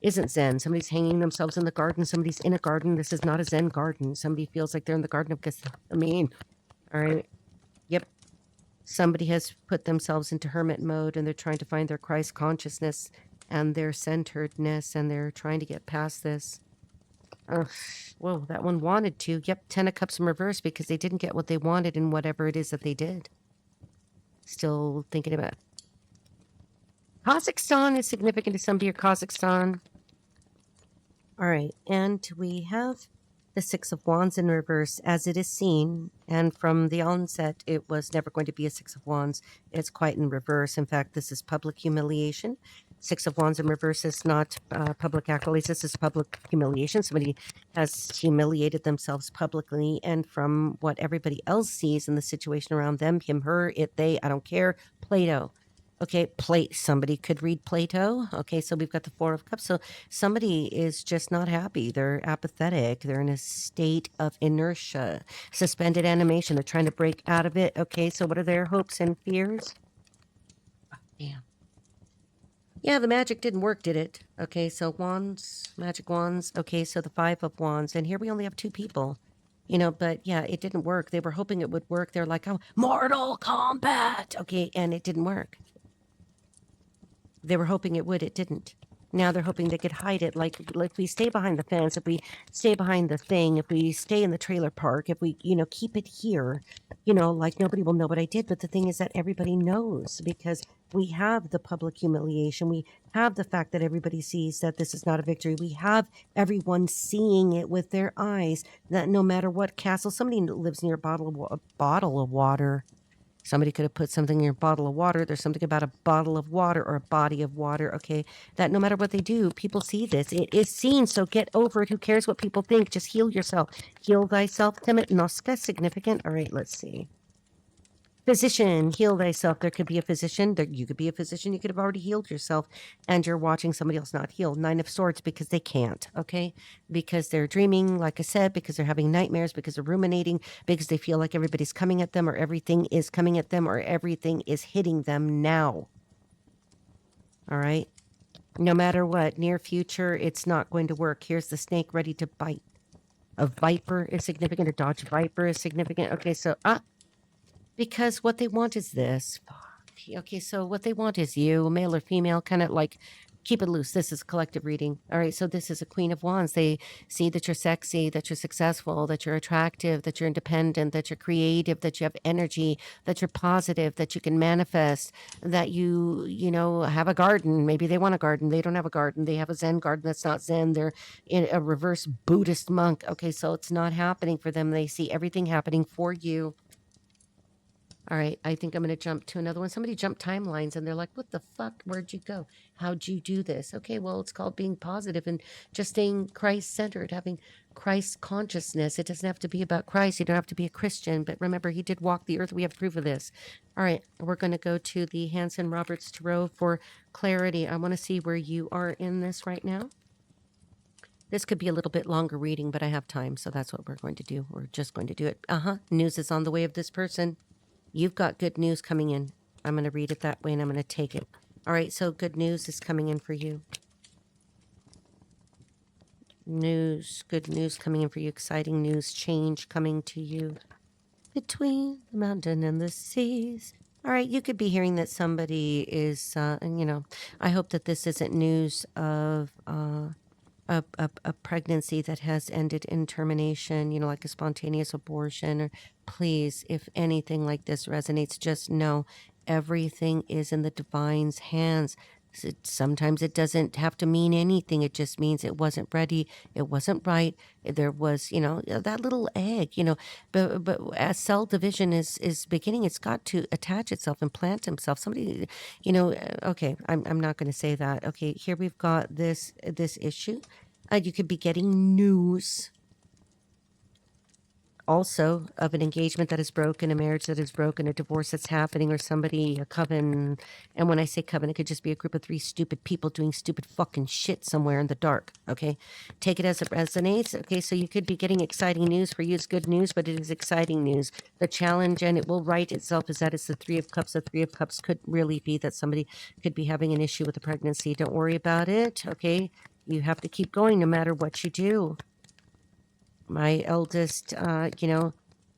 isn't Zen. Somebody's hanging themselves in the garden, somebody's in a garden. This is not a Zen garden. Somebody feels like they're in the garden of Gethsemane. All right. Yep. Somebody has put themselves into hermit mode and they're trying to find their Christ consciousness and their centeredness, and they're trying to get past this. Whoa, that one wanted to. Yep, 10 of Cups in reverse because they didn't get what they wanted in whatever it is that they did. Still thinking about it. Kazakhstan is significant to somebody, or Kazakhstan. All right, and we have the Six of Wands in reverse, as it is seen, and from the onset, it was never going to be a Six of Wands. It's quite in reverse. In fact, this is public humiliation. Six of Wands in reverse is not public accolades. This is public humiliation. Somebody has humiliated themselves publicly, and from what everybody else sees in the situation around them, him, her, it, they, I don't care, Plato. Okay, somebody could read Plato. Okay, so we've got the Four of Cups. So somebody is just not happy. They're apathetic. They're in a state of inertia, suspended animation. They're trying to break out of it. Okay, so what are their hopes and fears? Oh, damn. Yeah, the magic didn't work, did it? Okay, so wands, magic wands. Okay, so the Five of Wands. And here we only have two people. But yeah, it didn't work. They were hoping it would work. They're like, oh, Mortal Kombat. Okay, and it didn't work. They were hoping it would. It didn't. Now they're hoping they could hide it. Like if we stay behind the fence, if we stay behind the thing, if we stay in the trailer park, if we, keep it here, like nobody will know what I did. But the thing is that everybody knows because we have the public humiliation. We have the fact that everybody sees that this is not a victory. We have everyone seeing it with their eyes, that no matter what castle, somebody lives near a bottle of water. Somebody could have put something in your bottle of water. There's something about a bottle of water or a body of water, okay, that no matter what they do, people see this. It is seen, so get over it. Who cares what people think? Just heal yourself. Heal thyself, Timid. Noska, significant. All right, let's see. Physician, heal thyself. There could be a physician. You could be a physician. You could have already healed yourself, and you're watching somebody else not heal. Nine of Swords, because they can't, okay? Because they're dreaming, like I said, because they're having nightmares, because they're ruminating, because they feel like everybody's coming at them, or everything is coming at them, or everything is hitting them now. All right? No matter what, near future, it's not going to work. Here's the snake ready to bite. A viper is significant. A dodge viper is significant. Okay, so, because what they want is this. Okay, so what they want is you, male or female, kind of like keep it loose. This is a collective reading. All right, so this is a Queen of Wands. They see that you're sexy, that you're successful, that you're attractive, that you're independent, that you're creative, that you have energy, that you're positive, that you can manifest, that you have a garden. Maybe they want a garden. They don't have a garden. They have a Zen garden that's not Zen. They're in a reverse Buddhist monk. Okay, so it's not happening for them. They see everything happening for you. All right, I think I'm going to jump to another one. Somebody jumped timelines and they're like, what the fuck? Where'd you go? How'd you do this? Okay, well, it's called being positive and just staying Christ-centered, having Christ consciousness. It doesn't have to be about Christ. You don't have to be a Christian. But remember, he did walk the earth. We have proof of this. All right, we're going to go to the Hanson-Roberts Tarot for clarity. I want to see where you are in this right now. This could be a little bit longer reading, but I have time, so that's what we're going to do. We're just going to do it. News is on the way of this person. You've got good news coming in. I'm going to read it that way, and I'm going to take it. All right, so good news is coming in for you. News, good news coming in for you, exciting news, change coming to you between the mountain and the seas. All right, you could be hearing that somebody is, and I hope that this isn't news of a pregnancy that has ended in termination, like a spontaneous abortion. Or please, if anything like this resonates, just know everything is in the divine's hands. Sometimes it doesn't have to mean anything. It just means it wasn't ready. It wasn't right. There was, that little egg, but as cell division is beginning, it's got to attach itself and plant himself. Somebody, okay, I'm not going to say that. Okay, here we've got this issue. You could be getting news also of an engagement that is broken, a marriage that is broken, a divorce that's happening, or somebody, a coven. And when I say coven, it could just be a group of 3 stupid people doing stupid fucking shit somewhere in the dark. Okay. Take it as it resonates. Okay. So you could be getting exciting news. For you, it's good news, but it is exciting news. The challenge, and it will right itself, is that it's the 3 of Cups. The 3 of Cups could really be that somebody could be having an issue with a pregnancy. Don't worry about it. Okay. You have to keep going no matter what you do. My eldest, I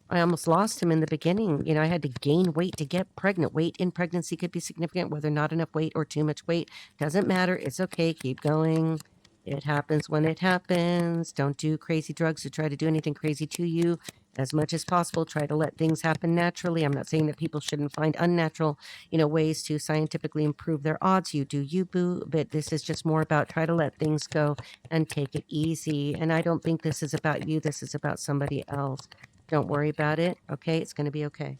almost lost him in the beginning. I had to gain weight to get pregnant. Weight in pregnancy could be significant, whether not enough weight or too much weight. Doesn't matter. It's okay. Keep going. It happens when it happens. Don't do crazy drugs or try to do anything crazy to you. As much as possible, try to let things happen naturally. I'm not saying that people shouldn't find unnatural, ways to scientifically improve their odds. You do you, boo. But this is just more about try to let things go and take it easy. And I don't think this is about you. This is about somebody else. Don't worry about it. Okay, it's going to be okay.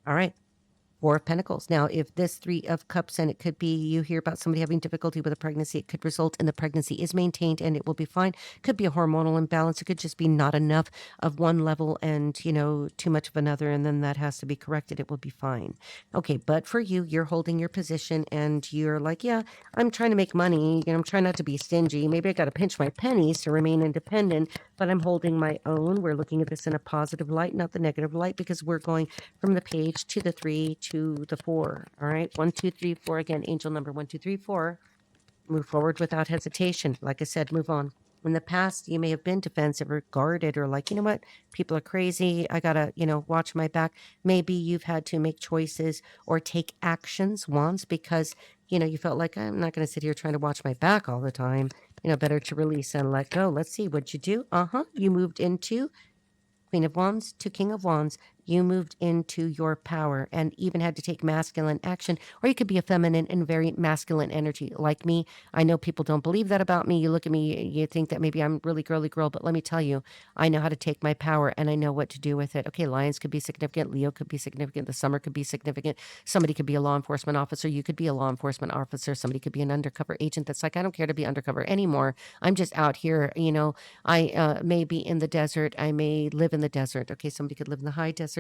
All right. 4 of Pentacles. Now, if this 3 of Cups, and it could be you hear about somebody having difficulty with a pregnancy, it could result in the pregnancy is maintained and it will be fine. Could be a hormonal imbalance. It could just be not enough of one level and, too much of another, and then that has to be corrected. It will be fine. Okay, but for you, you're holding your position and you're like, yeah, I'm trying to make money. I'm trying not to be stingy. Maybe I got to pinch my pennies to remain independent, but I'm holding my own. We're looking at this in a positive light, not the negative light, because we're going from the page to the 3 to the 4. All right. 1, 2, 3, 4. Again, angel number 1, 2, 3, 4. Move forward without hesitation. Like I said, move on. In the past, you may have been defensive or guarded, or like, you know what? People are crazy. I got to, watch my back. Maybe you've had to make choices or take actions once because, you felt like I'm not going to sit here trying to watch my back all the time. Better to release and let go. Let's see. What'd you do? You moved into Queen of Wands to King of Wands. You moved into your power and even had to take masculine action, or you could be a feminine and very masculine energy like me. I know people don't believe that about me. You look at me, you think that maybe I'm really girly girl, but let me tell you, I know how to take my power and I know what to do with it. Okay, Lions could be significant. Leo could be significant. The summer could be significant. Somebody could be a law enforcement officer. You could be a law enforcement officer. Somebody could be an undercover agent that's like, I don't care to be undercover anymore. I'm just out here, I may be in the desert. I may live in the desert. Okay, somebody could live in the high desert.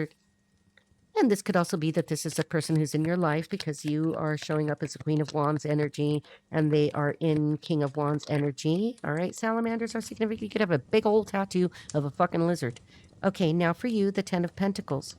And this could also be that this is a person who's in your life because you are showing up as a Queen of Wands energy and they are in King of Wands energy. All right, salamanders are significant. You could have a big old tattoo of a fucking lizard. Okay, now for you, the 10 of Pentacles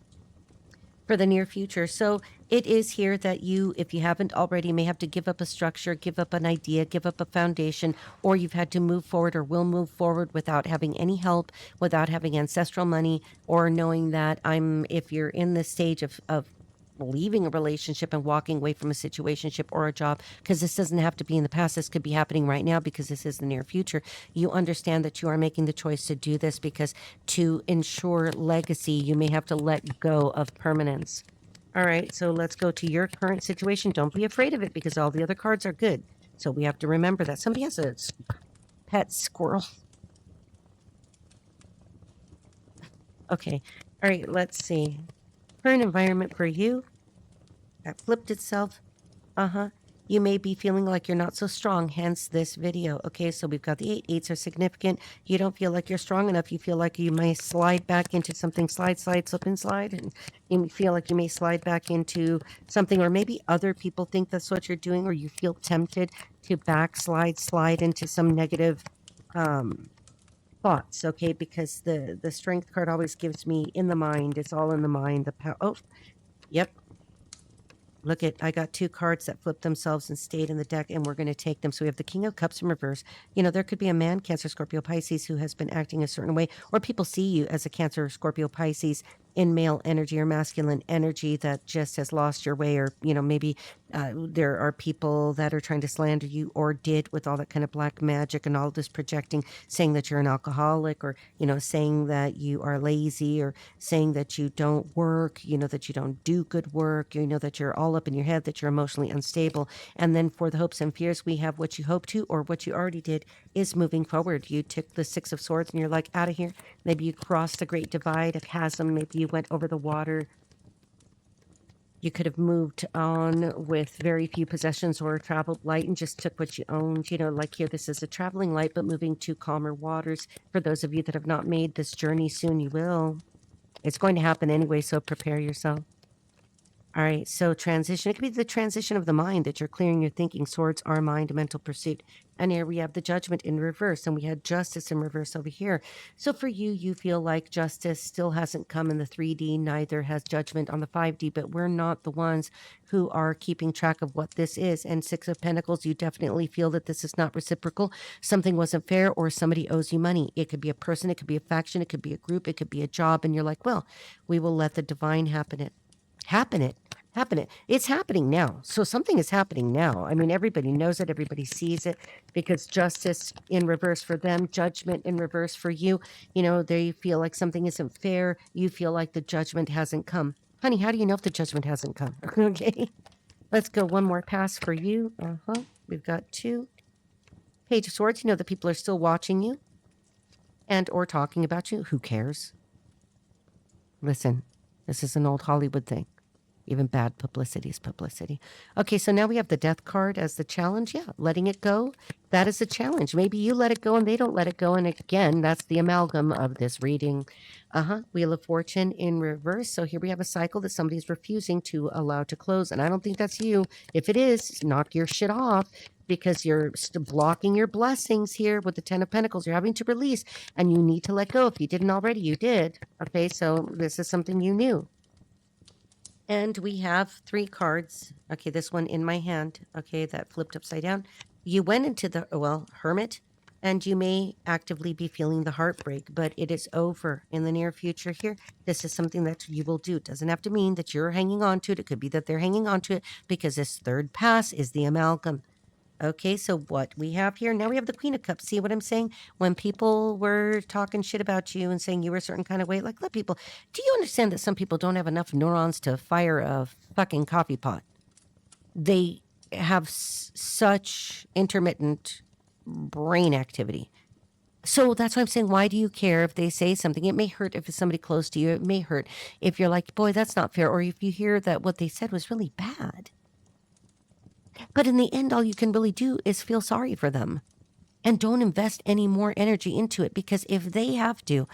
for the near future. So it is here that you, if you haven't already, may have to give up a structure, give up an idea, give up a foundation, or you've had to move forward or will move forward without having any help, without having ancestral money, or knowing that if you're in this stage of leaving a relationship and walking away from a situationship or a job, because this doesn't have to be in the past. This could be happening right now because this is the near future. You understand that you are making the choice to do this because to ensure legacy, you may have to let go of permanence. All right, so let's go to your current situation. Don't be afraid of it because all the other cards are good. So we have to remember that somebody has a pet squirrel. Okay, all right, let's see. Current environment for you. That flipped itself. You may be feeling like you're not so strong, hence this video. Okay, so we've got the 8. 8s are significant. You don't feel like you're strong enough. You feel like you may slide back into something, slide, slip and slide. And you feel like you may slide back into something, or maybe other people think that's what you're doing, or you feel tempted to backslide, slide into some negative thoughts, okay? Because the Strength card always gives me in the mind. It's all in the mind. The power. Oh, yep. Look at, I got 2 cards that flipped themselves and stayed in the deck, and we're going to take them. So we have the King of Cups in reverse. You know, there could be a man, Cancer, Scorpio, Pisces, who has been acting a certain way, or people see you as a Cancer, Scorpio, Pisces in male energy or masculine energy that just has lost your way, or, you know, maybe there are people that are trying to slander you or did with all that kind of black magic and all this projecting, saying that you're an alcoholic, or, you know, saying that you are lazy, or saying that you don't work, you know, that you don't do good work, you know, that you're all up in your head, that you're emotionally unstable. And then for the hopes and fears, we have what you hope to, or what you already did is moving forward. You took the 6 of Swords and you're like, out of here. Maybe you crossed a great divide, a chasm. Maybe you went over the water. You could have moved on with very few possessions or traveled light and just took what you owned. You know, like here, this is a traveling light, but moving to calmer waters. For those of you that have not made this journey, soon you will. It's going to happen anyway, so prepare yourself. All right, so transition. It could be the transition of the mind, that you're clearing your thinking. Swords are mind, mental pursuit. And here we have the Judgment in reverse, and we had Justice in reverse over here. So for you, you feel like justice still hasn't come in the 3D, neither has Judgment on the 5D, but we're not the ones who are keeping track of what this is. And 6 of Pentacles, you definitely feel that this is not reciprocal. Something wasn't fair, or somebody owes you money. It could be a person, it could be a faction, it could be a group, it could be a job, and you're like, well, we will let the divine happen it. It's happening now. So something is happening now. I mean, everybody knows it. Everybody sees it, because justice in reverse for them, judgment in reverse for you. You know, they feel like something isn't fair. You feel like the judgment hasn't come. Honey, how do you know if the judgment hasn't come? Okay. Let's go one more pass for you. We've got 2. Page of Swords. You know that people are still watching you and or talking about you. Who cares? Listen, this is an old Hollywood thing. Even bad publicity is publicity. Okay, so now we have the Death card as the challenge. Yeah, letting it go. That is a challenge. Maybe you let it go and they don't let it go. And again, that's the amalgam of this reading. Wheel of Fortune in reverse. So here we have a cycle that somebody's refusing to allow to close. And I don't think that's you. If it is, knock your shit off, because you're blocking your blessings here with the 10 of Pentacles. You're having to release, and you need to let go. If you didn't already, you did. Okay, so this is something you knew. And we have 3 cards. Okay, this one in my hand. Okay, that flipped upside down. You went into the, Hermit, and you may actively be feeling the heartbreak, but it is over in the near future here. This is something that you will do. It doesn't have to mean that you're hanging on to it. It could be that they're hanging on to it, because this 3rd pass is the amalgam. Okay, so what we have here, now we have the Queen of Cups. See what I'm saying? When people were talking shit about you and saying you were a certain kind of way, like, let people, do you understand that some people don't have enough neurons to fire a fucking coffee pot? They have such intermittent brain activity. So that's why I'm saying, why do you care if they say something? It may hurt if it's somebody close to you. It may hurt if you're like, boy, that's not fair. Or if you hear that what they said was really bad. But in the end, all you can really do is feel sorry for them, and don't invest any more energy into it, because if they have to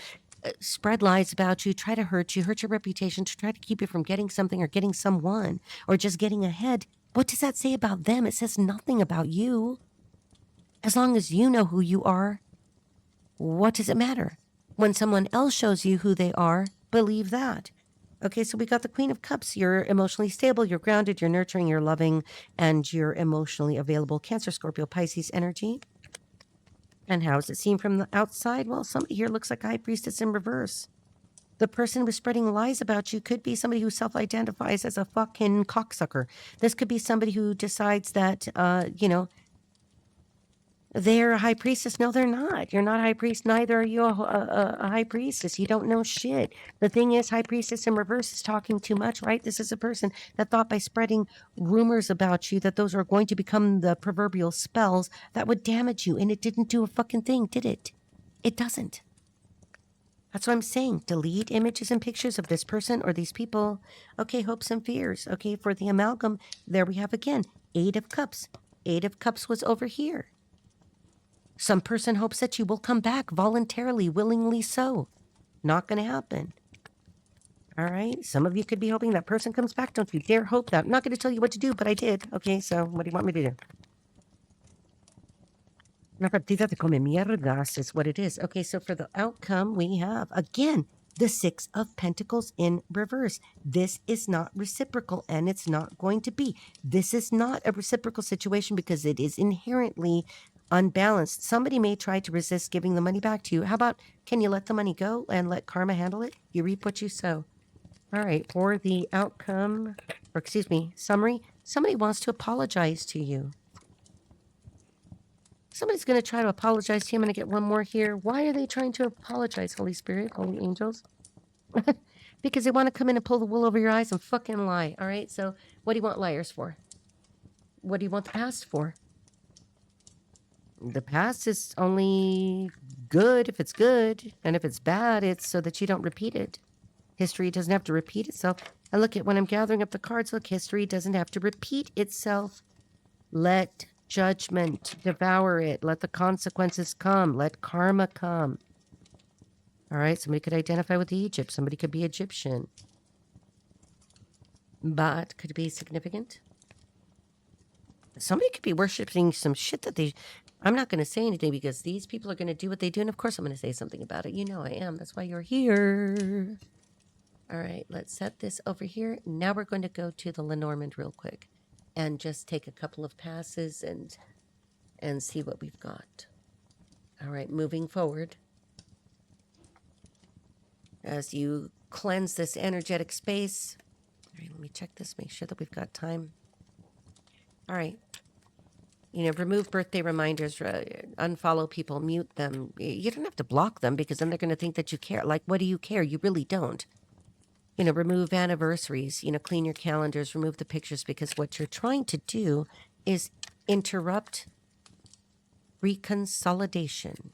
spread lies about you, try to hurt you, hurt your reputation, to try to keep you from getting something or getting someone or just getting ahead, what does that say about them? It says nothing about you. As long as you know who you are, what does it matter? When someone else shows you who they are, believe that. Okay, so we got the Queen of Cups. You're emotionally stable, you're grounded, you're nurturing, you're loving, and you're emotionally available. Cancer, Scorpio, Pisces energy. And how is it seen from the outside? Well, somebody here looks like a High Priestess in reverse. The person who's spreading lies about you could be somebody who self-identifies as a fucking cocksucker. This could be somebody who decides that, they're a high priestess. No, they're not. You're not a high priest. Neither are you a high priestess. You don't know shit. The thing is, high priestess in reverse is talking too much, right? This is a person that thought by spreading rumors about you that those are going to become the proverbial spells that would damage you. And it didn't do a fucking thing, did it? It doesn't. That's what I'm saying. Delete images and pictures of this person or these people. Okay, hopes and fears. Okay, for the amalgam, there we have again, 8 of Cups. 8 of Cups was over here. Some person hopes that you will come back voluntarily, willingly so. Not going to happen. All right. Some of you could be hoping that person comes back. Don't you dare hope that. I'm not going to tell you what to do, but I did. Okay, so what do you want me to do? Una partida de come mierdas is what it is. Okay, so for the outcome, we have, again, the Six of Pentacles in reverse. This is not reciprocal, and it's not going to be. This is not a reciprocal situation because it is inherently unbalanced. Somebody may try to resist giving the money back to you. How about, can you let the money go and let karma handle it? You reap what you sow. All right, for the outcome, or excuse me, summary, somebody wants to apologize to you. Somebody's going to try to apologize to you. I'm going to get one more here. Why are they trying to apologize, Holy Spirit, Holy Angels? Because they want to come in and pull the wool over your eyes and fucking lie. All right, so what do you want liars for? What do you want the past for? The past is only good if it's good, and if it's bad, it's so that you don't repeat it. History doesn't have to repeat itself. And look at when I'm gathering up the cards, look, history doesn't have to repeat itself. Let judgment devour it. Let the consequences come. Let karma come. All right, somebody could identify with Egypt. Somebody could be Egyptian. But could it be significant? Somebody could be worshiping some shit that they... I'm not going to say anything because these people are going to do what they do. And of course I'm going to say something about it. You know I am. That's why you're here. All right, let's set this over here. Now we're going to go to the Lenormand real quick and just take a couple of passes and see what we've got. All right, moving forward. As you cleanse this energetic space. All right, let me check this, make sure that we've got time. All right. You know, remove birthday reminders, unfollow people, mute them. You don't have to block them because then they're going to think that you care. Like, what do you care? You really don't. You know, remove anniversaries, you know, clean your calendars, remove the pictures, because what you're trying to do is interrupt reconsolidation.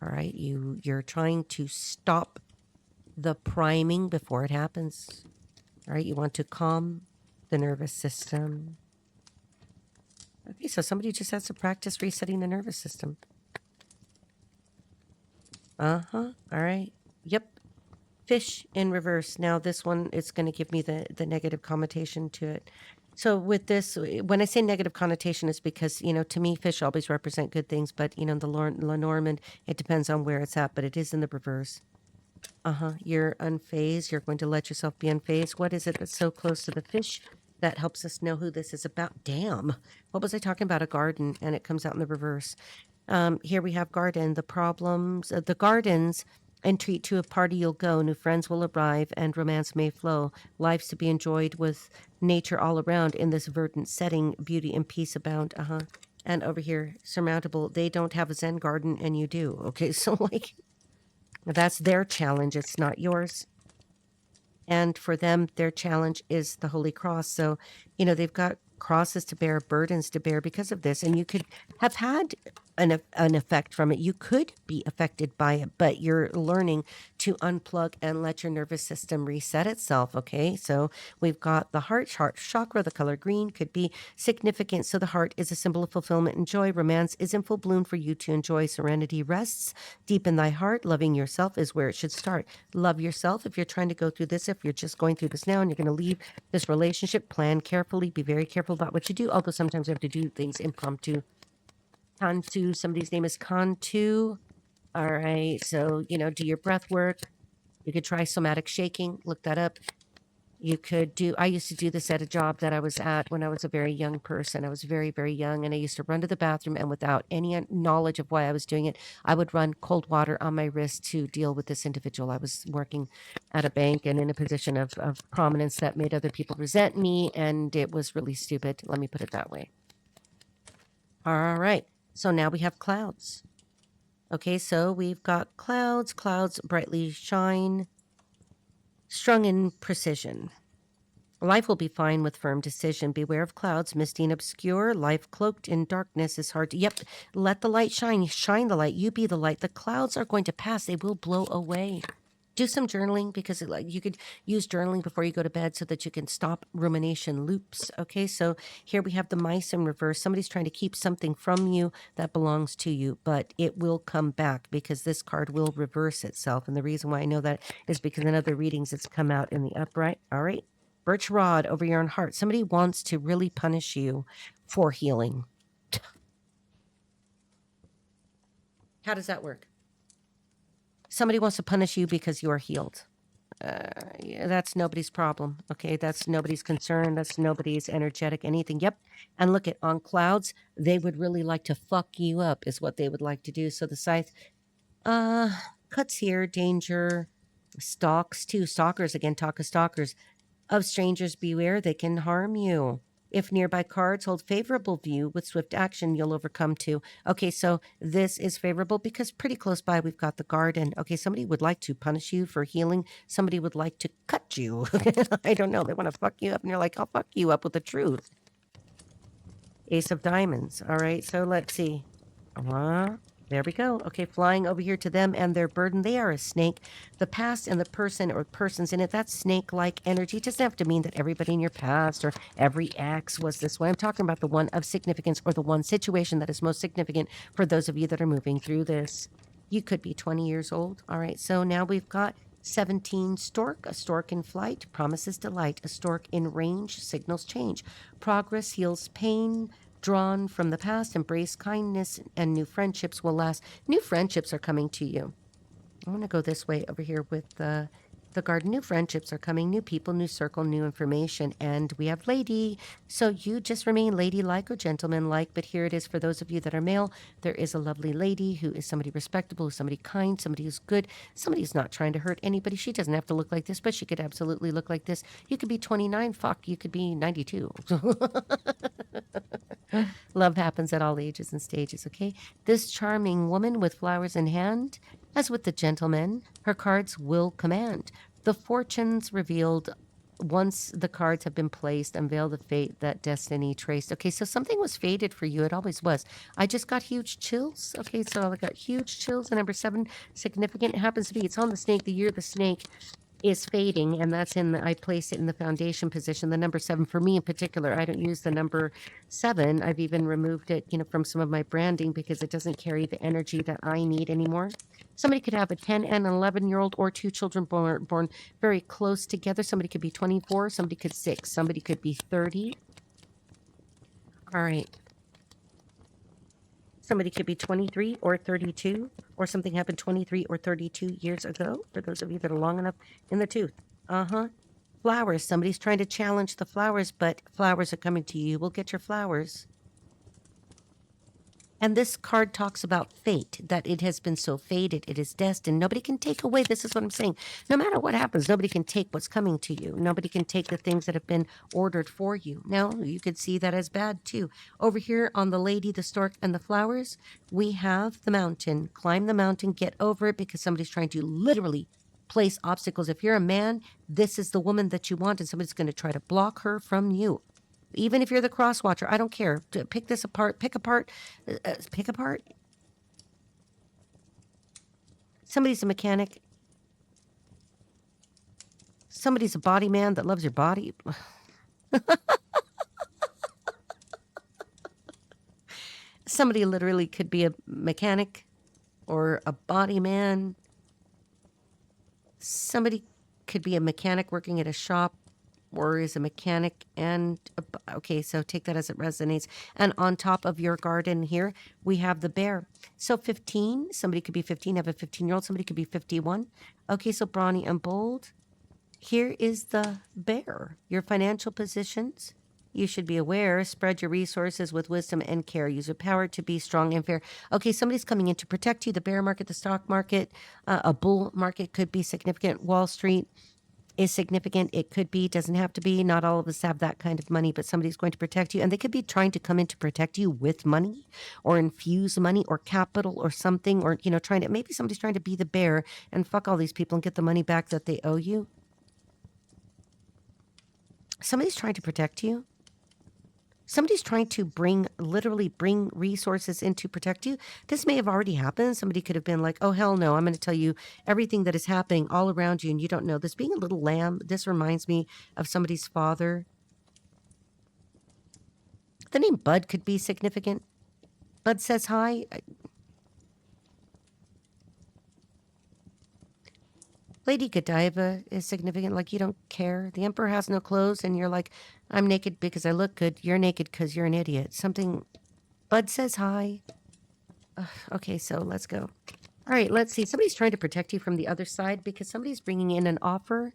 All right, you're trying to stop the priming before it happens. All right, you want to calm the nervous system. Okay, so somebody just has to practice resetting the nervous system. All right. Yep. Fish in reverse. Now this one, it's going to give me the negative connotation to it. So with this, when I say negative connotation, it's because, you know, to me, fish always represent good things. But, you know, the Lenormand, it depends on where it's at, but it is in the reverse. You're unfazed. You're going to let yourself be unfazed. What is it that's so close to the fish? That helps us know who this is about. Damn. What was I talking about? A garden, and it comes out in the reverse. Here we have garden. The problems, the gardens, entreat to a party you'll go. New friends will arrive, and romance may flow. Life's to be enjoyed with nature all around. In this verdant setting, beauty and peace abound. And over here, surmountable. They don't have a Zen garden, and you do. Okay, so like, that's their challenge. It's not yours. And for them, their challenge is the Holy Cross. So, you know, they've got crosses to bear, burdens to bear because of this. And you could have had an effect from it. You could be affected by it, but you're learning to unplug and let your nervous system reset itself. Okay, so we've got the heart chakra, the color green could be significant. So the heart is a symbol of fulfillment and joy. Romance is in full bloom for you to enjoy. Serenity rests deep in thy heart. Loving yourself is where it should start. Love yourself. If you're trying to go through this, if you're just going through this now and you're going to leave this relationship, plan carefully, be very careful about what you do. Although sometimes you have to do things impromptu. Kantu, somebody's name is Kantu. All right, so, you know, do your breath work. You could try somatic shaking, look that up. You could do, I used to do this at a job that I was at when I was a very young person. I was very, very young, and I used to run to the bathroom, and without any knowledge of why I was doing it, I would run cold water on my wrist to deal with this individual. I was working at a bank and in a position of prominence that made other people resent me, and it was really stupid. Let me put it that way. All right, so now we have clouds. Okay, so we've got clouds. Clouds brightly shine, strung in precision. Life will be fine with firm decision. Beware of clouds, misty and obscure. Life cloaked in darkness is hard to... Yep, let the light shine. Shine the light. You be the light. The clouds are going to pass. They will blow away. Do some journaling, because you could use journaling before you go to bed so that you can stop rumination loops. Okay, so here we have the mice in reverse. Somebody's trying to keep something from you that belongs to you, but it will come back because this card will reverse itself. And the reason why I know that is because in other readings it's come out in the upright. All right, birch rod over your own heart. Somebody wants to really punish you for healing. How does that work? Somebody wants to punish you because you are healed. Yeah, that's nobody's problem. Okay, that's nobody's concern. That's nobody's energetic anything. Yep. And look at on clouds, they would really like to fuck you up, is what they would like to do. So the scythe, cuts here, danger, stalks too. Stalkers again. Talk of stalkers. Of strangers beware, they can harm you. If nearby cards hold favorable view with swift action, you'll overcome too. Okay, so this is favorable because pretty close by we've got the garden. Okay, somebody would like to punish you for healing. Somebody would like to cut you. I don't know. They want to fuck you up and you're like, I'll fuck you up with the truth. Ace of diamonds. All right, so let's see. There we go. Okay, flying over here to them and their burden. They are a snake. The past and the person or persons in it, that's snake-like energy. It doesn't have to mean that everybody in your past or every ex was this way. I'm talking about the one of significance or the one situation that is most significant for those of you that are moving through this. You could be 20 years old. All right, so now we've got 17 stork, a stork in flight, promises delight, a stork in range, signals change, progress heals pain, drawn from the past, embrace kindness, and new friendships will last. New friendships are coming to you. I'm going to go this way over here with the garden. New friendships are coming, new people, new circle, new information. And we have lady. So you just remain ladylike or gentlemanlike. But here it is for those of you that are male. There is a lovely lady who is somebody respectable, somebody kind, somebody who's good, somebody who's not trying to hurt anybody. She doesn't have to look like this, but she could absolutely look like this. You could be 29. Fuck, you could be 92. Love happens at all ages and stages, okay? This charming woman with flowers in hand, as with the gentleman, her cards will command. The fortunes revealed once the cards have been placed, unveil the fate that destiny traced. Okay, so something was fated for you. It always was. I just got huge chills. Okay, so I got huge chills. And number 7, significant. It happens to be, it's on the snake, the year the snake is fading, and that's in the, I place it in the foundation position. The number 7 for me in particular, I don't use the number 7. I've even removed it, from some of my branding because it doesn't carry the energy that I need anymore. Somebody could have a 10 and an 11-year-old or 2 children born very close together. Somebody could be 24, somebody could 6, somebody could be 30. All right. Somebody could be 23 or 32, or something happened 23 or 32 years ago, for those of you that are long enough in the tooth. Flowers. Somebody's trying to challenge the flowers, but flowers are coming to you. You will get your flowers. And this card talks about fate, that it has been so fated, it is destined. Nobody can take away, this is what I'm saying. No matter what happens, nobody can take what's coming to you. Nobody can take the things that have been ordered for you. Now, you could see that as bad too. Over here on the lady, the stork, and the flowers, we have the mountain. Climb the mountain, get over it, because somebody's trying to literally place obstacles. If you're a man, this is the woman that you want, and somebody's going to try to block her from you. Even if you're the cross watcher, I don't care. Pick this apart. Pick apart. Pick apart. Somebody's a mechanic. Somebody's a body man that loves your body. Somebody literally could be a mechanic or a body man. Somebody could be a mechanic working at a shop, or is a mechanic and okay, so take that as it resonates. And on top of your garden here, we have the bear. So 15, somebody could be 15, have a 15-year-old, somebody could be 51. Okay, so brawny and bold. Here is the bear. Your financial positions. You should be aware, spread your resources with wisdom and care. Use your power to be strong and fair. Okay, somebody's coming in to protect you. The bear market, the stock market, a bull market could be significant. Wall Street is significant. It could be, doesn't have to be. Not all of us have that kind of money, but somebody's going to protect you. And they could be trying to come in to protect you with money or infuse money or capital or something, or, trying to, maybe somebody's trying to be the bear and fuck all these people and get the money back that they owe you. Somebody's trying to protect you. Somebody's trying to literally bring resources in to protect you. This may have already happened. Somebody could have been like, oh, hell no, I'm going to tell you everything that is happening all around you and you don't know. This being a little lamb, this reminds me of somebody's father. The name Bud could be significant. Bud says hi. Lady Godiva is significant, like you don't care. The emperor has no clothes, and you're like, I'm naked because I look good. You're naked because you're an idiot. Something. Bud says hi. Okay, so let's go. All right, let's see. Somebody's trying to protect you from the other side because somebody's bringing in an offer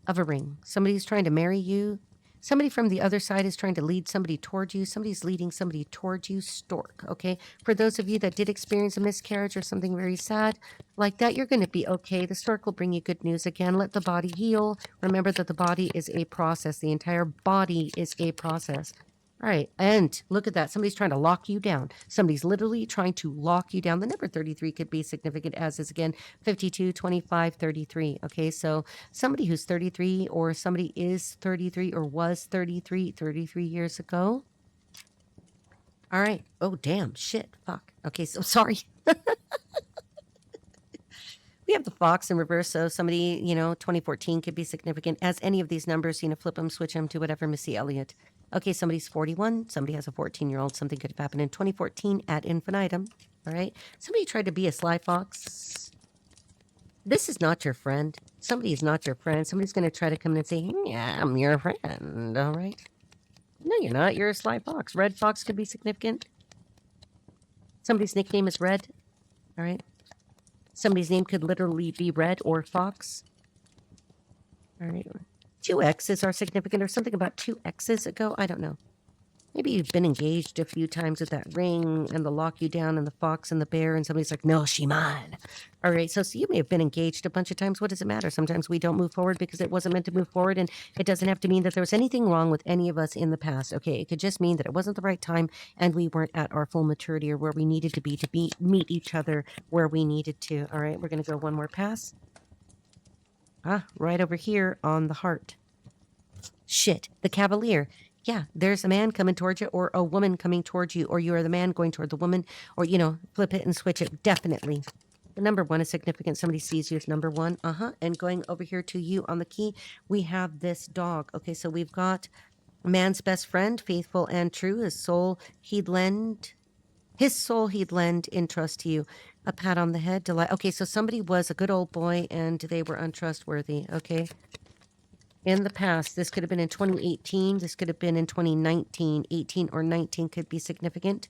of a ring. Somebody's trying to marry you. Somebody from the other side is trying to lead somebody towards you. Somebody's leading somebody towards you. Stork, okay? For those of you that did experience a miscarriage or something very sad like that, you're going to be okay. The stork will bring you good news again. Let the body heal. Remember that the body is a process. The entire body is a process. All right, and look at that. Somebody's trying to lock you down. Somebody's literally trying to lock you down. The number 33 could be significant, as is again 52, 25, 33. Okay, so somebody who's 33 or somebody is 33 or was 33 years ago. All right. Oh, damn. Shit. Fuck. Okay, so sorry. We have the fox in reverse, so somebody, 2014 could be significant. As any of these numbers, flip them, switch them to whatever, Missy Elliott. Okay, somebody's 41. Somebody has a 14-year-old. Something could have happened in 2014 ad infinitum. All right. Somebody tried to be a sly fox. This is not your friend. Somebody is not your friend. Somebody's going to try to come in and say, yeah, I'm your friend. All right. No, you're not. You're a sly fox. Red fox could be significant. Somebody's nickname is Red. All right. Somebody's name could literally be Red or Fox. All right. 2 X's are significant, or something about 2 X's ago. I don't know. Maybe you've been engaged a few times with that ring and the lock you down and the fox and the bear, and somebody's like, no, she mine. All right, so you may have been engaged a bunch of times. What does it matter? Sometimes we don't move forward because it wasn't meant to move forward, and it doesn't have to mean that there was anything wrong with any of us in the past. Okay, it could just mean that it wasn't the right time and we weren't at our full maturity or where we needed to be meet each other where we needed to. All right, we're going to go one more pass. Right over here on the heart. Shit, the Cavalier. Yeah, there's a man coming towards you or a woman coming towards you, or you are the man going toward the woman, or, flip it and switch it. Definitely. The number 1 is significant. Somebody sees you as number 1. And going over here to you on the key, we have this dog. Okay, so we've got man's best friend, faithful and true. His soul he'd lend in trust to you. A pat on the head. Delight. Okay, so somebody was a good old boy and they were untrustworthy. Okay. In the past, this could have been in 2018. This could have been in 2019. 18 or 19 could be significant.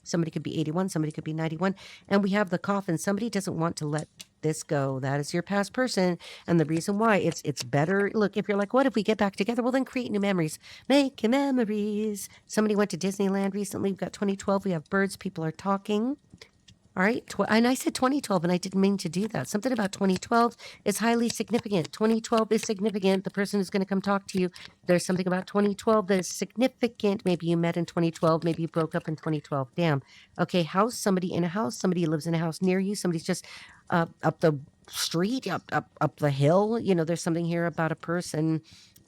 Somebody could be 81. Somebody could be 91. And we have the coffin. Somebody doesn't want to let this go. That is your past person. And the reason why, it's better. Look, if you're like, what if we get back together? Well, then create new memories. Make memories. Somebody went to Disneyland recently. We've got 2012. We have birds. People are talking. All right. And I said 2012, and I didn't mean to do that. Something about 2012 is highly significant. 2012 is significant. The person who's going to come talk to you, there's something about 2012 that is significant. Maybe you met in 2012. Maybe you broke up in 2012. Damn. Okay. House. Somebody in a house. Somebody lives in a house near you. Somebody's just up the street, up the hill. There's something here about a person.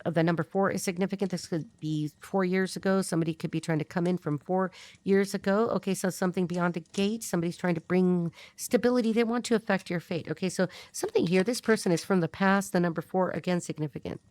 The number 4 is significant. This could be 4 years ago. Somebody could be trying to come in from 4 years ago. Okay, so something beyond a gate. Somebody's trying to bring stability. They want to affect your fate. Okay, so something here. This person is from the past. The number 4, again, significant.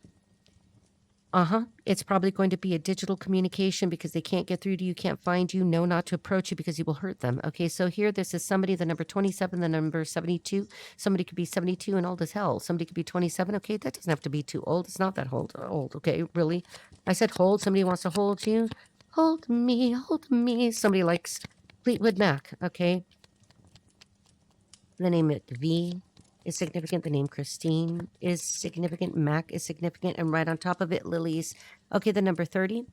It's probably going to be a digital communication because they can't get through to you, can't find you, know not to approach you because you will hurt them. Okay, so here, this is somebody, the number 27, the number 72. Somebody could be 72 and old as hell. Somebody could be 27. Okay, that doesn't have to be too old. It's not that old. Okay, really? I said hold. Somebody wants to hold you. Hold me, hold me. Somebody likes Fleetwood Mac. Okay. The name V is significant. The name Christine is significant. Mac is significant. And right on top of it, lilies. Okay, the number 30.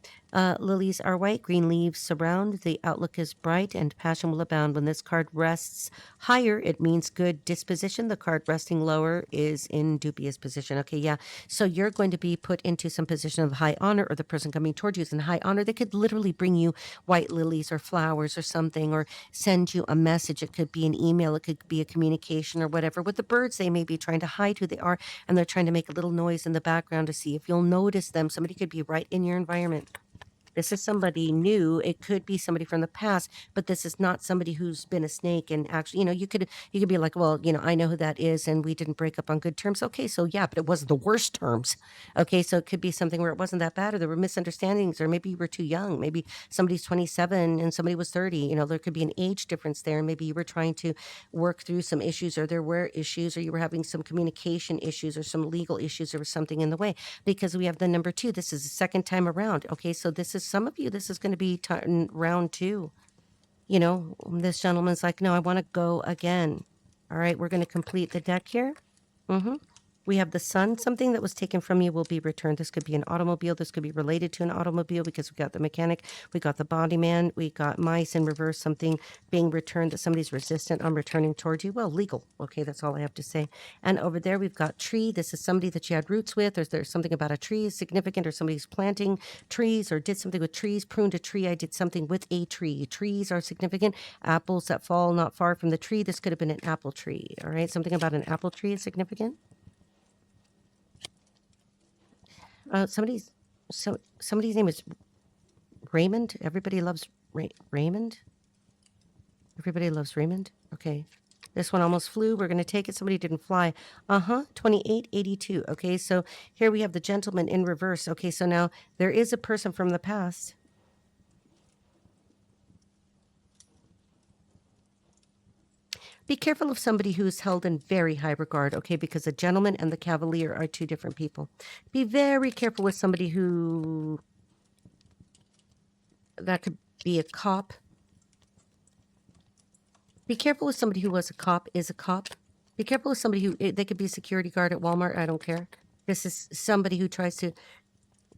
Lilies are white. Green leaves surround. The outlook is bright and passion will abound. When this card rests higher, it means good disposition. The card resting lower is in dubious position. Okay, yeah. So you're going to be put into some position of high honor, or the person coming towards you is in high honor. They could literally bring you white lilies or flowers or something, or send you a message. It could be an email. It could be a communication or whatever. With the birds, they may be trying to hide who they are, and they're trying to make a little noise in the background to see if you'll notice them. Somebody could be right in your environment. This is somebody new. It could be somebody from the past, but this is not somebody who's been a snake. And actually, you could be like, well, I know who that is, and we didn't break up on good terms. Okay, so yeah, but it wasn't the worst terms. Okay, so it could be something where it wasn't that bad, or there were misunderstandings, or maybe you were too young. Maybe somebody's 27 and somebody was 30. There could be an age difference there. And maybe you were trying to work through some issues, or there were issues, or you were having some communication issues, or some legal issues, or something in the way. Because we have the number 2. This is the second time around. Okay, so this is some of you. This is going to be round 2. This gentleman's like, no, I want to go again. All right, we're going to complete the deck here. We have the sun. Something that was taken from you will be returned. This could be an automobile. This could be related to an automobile because we got the mechanic. We got the body man. We got mice in reverse. Something being returned that somebody's resistant on returning towards you. Well, legal. Okay, that's all I have to say. And over there we've got tree. This is somebody that you had roots with, or there's something about a tree is significant, or somebody's planting trees or did something with trees, pruned a tree. I did something with a tree. Trees are significant. Apples that fall not far from the tree. This could have been an apple tree. All right, something about an apple tree is significant. Somebody's name is Raymond. Everybody loves Raymond. Everybody loves Raymond. Okay. This one almost flew. We're going to take it. Somebody didn't fly. 2882. Okay, so here we have the gentleman in reverse. Okay, so now there is a person from the past. Be careful of somebody who's held in very high regard, okay? Because the gentleman and the cavalier are two different people. Be very careful with somebody who... That could be a cop. Be careful with somebody who was a cop, is a cop. Be careful with somebody who... They could be a security guard at Walmart. I don't care. This is somebody who tries to...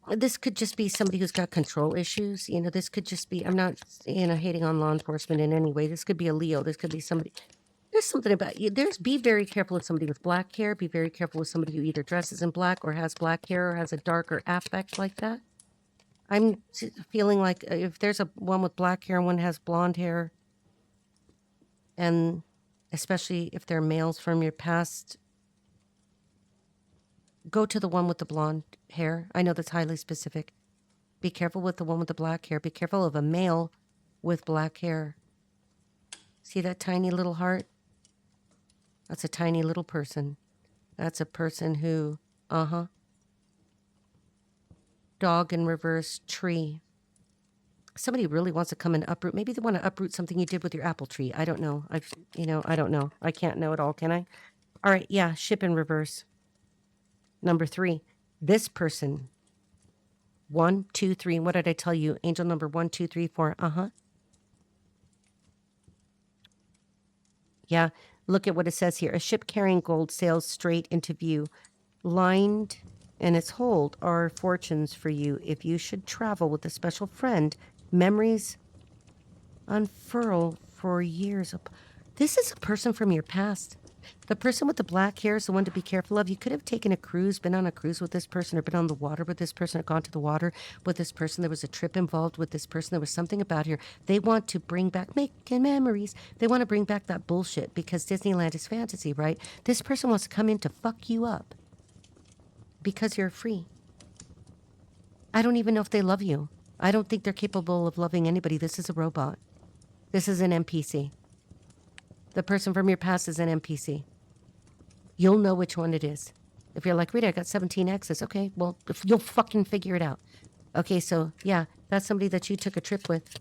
This could just be somebody who's got control issues. You know, this could just be... I'm not, hating on law enforcement in any way. This could be a Leo. This could be somebody... There's something about you. Be very careful with somebody with black hair. Be very careful with somebody who either dresses in black or has black hair or has a darker affect like that. I'm feeling like if there's one with black hair and one has blonde hair, and especially if they're males from your past, go to the one with the blonde hair. I know that's highly specific. Be careful with the one with the black hair. Be careful of a male with black hair. See that tiny little heart? That's a tiny little person. That's a person who, Dog in reverse, tree. Somebody really wants to come and uproot. Maybe they want to uproot something you did with your apple tree. I don't know. I don't know. I can't know it all, can I? All right, yeah, ship in reverse. Number 3, this person. 1, 2, 3. What did I tell you? Angel number 1, 2, 3, 4. Yeah, look at what it says here. A ship carrying gold sails straight into view. Lined in its hold are fortunes for you. If you should travel with a special friend, memories unfurl for years. This is a person from your past. The person with the black hair is the one to be careful of. You could have taken a cruise, been on a cruise with this person, or been on the water with this person, or gone to the water with this person. There was a trip involved with this person. There was something about here. They want to bring back, making memories. They want to bring back that bullshit because Disneyland is fantasy, right? This person wants to come in to fuck you up because you're free. I don't even know if they love you. I don't think they're capable of loving anybody. This is a robot. This is an NPC. The person from your past is an NPC. You'll know which one it is. If you're like, Rita, I got 17 exes. Okay, well, you'll fucking figure it out. Okay, so, yeah, that's somebody that you took a trip with.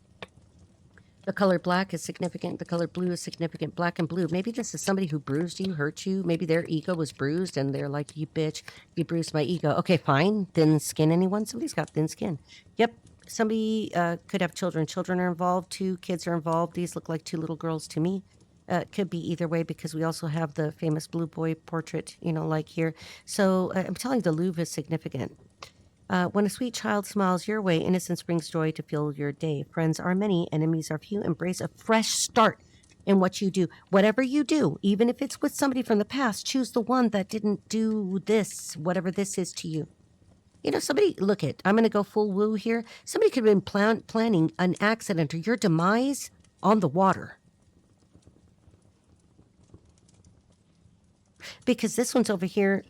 The color black is significant. The color blue is significant. Black and blue. Maybe this is somebody who bruised you, hurt you. Maybe their ego was bruised, and they're like, you bitch, you bruised my ego. Okay, fine. Thin skin, anyone? Somebody's got thin skin. Yep. Somebody could have children. Children are involved. 2 kids are involved. These look like 2 little girls to me. It could be either way because we also have the famous blue boy portrait, like here. So I'm telling you, the Louvre is significant. When a sweet child smiles your way, innocence brings joy to fill your day. Friends are many, enemies are few. Embrace a fresh start in what you do. Whatever you do, even if it's with somebody from the past, choose the one that didn't do this, whatever this is to you. Somebody, look it, I'm going to go full woo here. Somebody could have been planning an accident or your demise on the water. Because this one's over here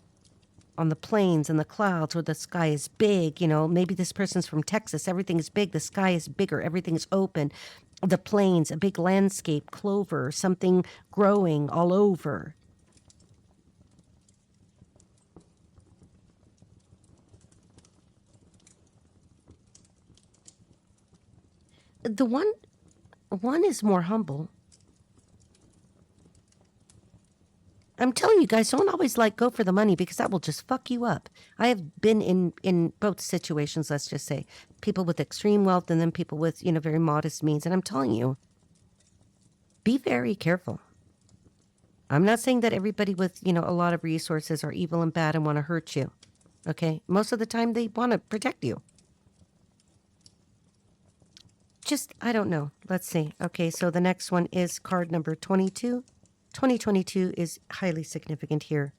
on the plains and the clouds where the sky is big. Maybe this person's from Texas. Everything is big. The sky is bigger. Everything is open. The plains, a big landscape, clover, something growing all over. The one is more humble. I'm telling you guys, don't always go for the money because that will just fuck you up. I have been in both situations, let's just say. People with extreme wealth and then people with, very modest means. And I'm telling you, be very careful. I'm not saying that everybody with, you know, a lot of resources are evil and bad and want to hurt you. Okay? Most of the time they want to protect you. Just, I don't know. Let's see. Okay, so the next one is card number 22. 2022 is highly significant here.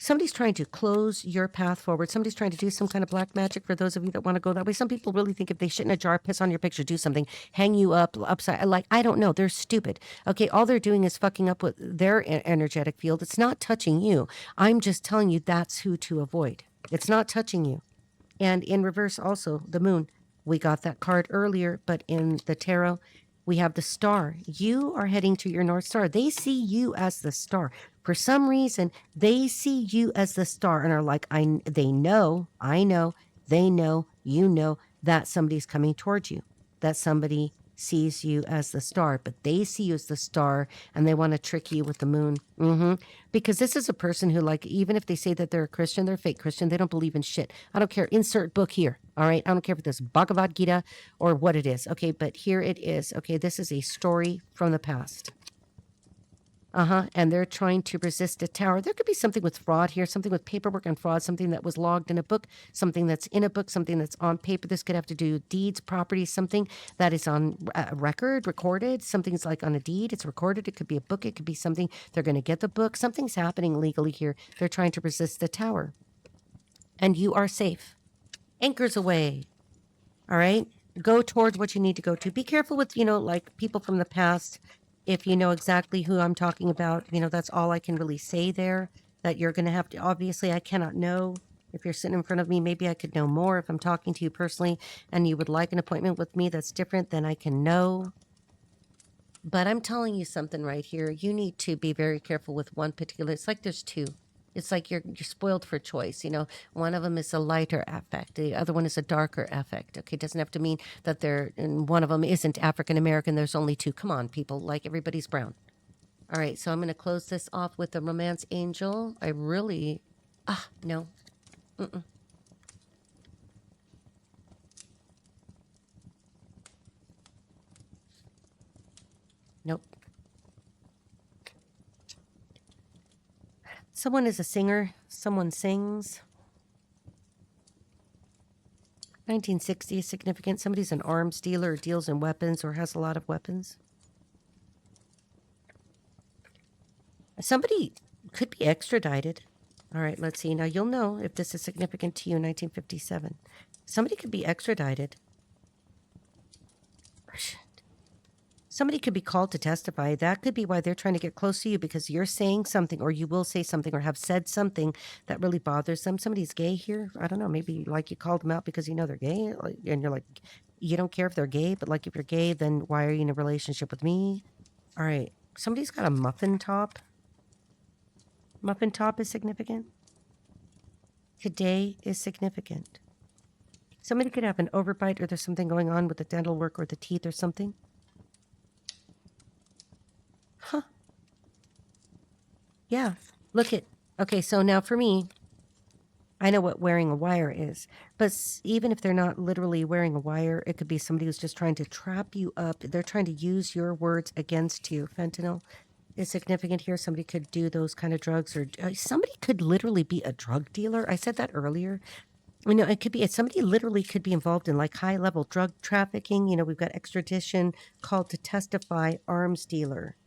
Somebody's trying to close your path forward. Somebody's trying to do some kind of black magic for those of you that want to go that way. Some people really think if they shit in a jar, piss on your picture, do something, hang you up, upside, like, I don't know. They're stupid. Okay, all they're doing is fucking up with their energetic field. It's not touching you. I'm just telling you that's who to avoid. It's not touching you. And in reverse also, the moon. We got that card earlier, but in the tarot, we have the star. You are heading to your North Star. They see you as the star. For some reason, they see you as the star and are like, they know, I know, they know, you know that somebody's coming towards you, that somebody sees you as the star, but they see you as the star and they want to trick you with the moon. Because this is a person who, like, even if they say that they're a Christian, they're a fake Christian. They don't believe in shit. I don't care. Insert book here. All right. I don't care if it's Bhagavad Gita or what it is. Okay. But here it is. Okay. This is a story from the past. And they're trying to resist a tower. There could be something with fraud here, something with paperwork and fraud, something that was logged in a book, something that's in a book, something that's on paper. This could have to do deeds, properties, something that is on record, recorded. Something's like on a deed. It's recorded. It could be a book. It could be something. They're going to get the book. Something's happening legally here. They're trying to resist the tower. And you are safe. Anchors away. All right? Go towards what you need to go to. Be careful with, you know, like people from the past. If you know exactly who I'm talking about, you know, that's all I can really say there. That you're going to have to, obviously, I cannot know. If you're sitting in front of me, maybe I could know more. If I'm talking to you personally and you would like an appointment with me that's different, then I can know. But I'm telling you something right here. You need to be very careful with one particular, it's like there's two. It's like you're spoiled for choice. You know, one of them is a lighter affect. The other one is a darker affect. Okay, it doesn't have to mean that and one of them isn't African American. There's only two. Come on, people. Like, everybody's brown. All right, so I'm going to close this off with the romance angel. I really, no. Nope. Someone is a singer. Someone sings. 1960 is significant. Somebody's an arms dealer or deals in weapons or has a lot of weapons. Somebody could be extradited. All right, let's see. Now, you'll know if this is significant to you in 1957. Somebody could be extradited. Somebody could be called to testify. That could be why they're trying to get close to you, because you're saying something, or you will say something, or have said something that really bothers them. Somebody's gay here. I don't know. Maybe like you called them out because you know they're gay, and you're like, you don't care if they're gay, but like if you're gay, then why are you in a relationship with me? All right. Somebody's got a muffin top. Muffin top is significant. Today is significant. Somebody could have an overbite, or there's something going on with the dental work or the teeth or something. Huh. Yeah. Look at, okay, so now for me, I know what wearing a wire is, but even if they're not literally wearing a wire, it could be somebody who's just trying to trap you up. They're trying to use your words against you. Fentanyl is significant here. Somebody could do those kind of drugs, or somebody could literally be a drug dealer. I said that earlier. You know, it could be, somebody literally could be involved in like high level drug trafficking. You know, we've got extradition, called to testify, arms dealer.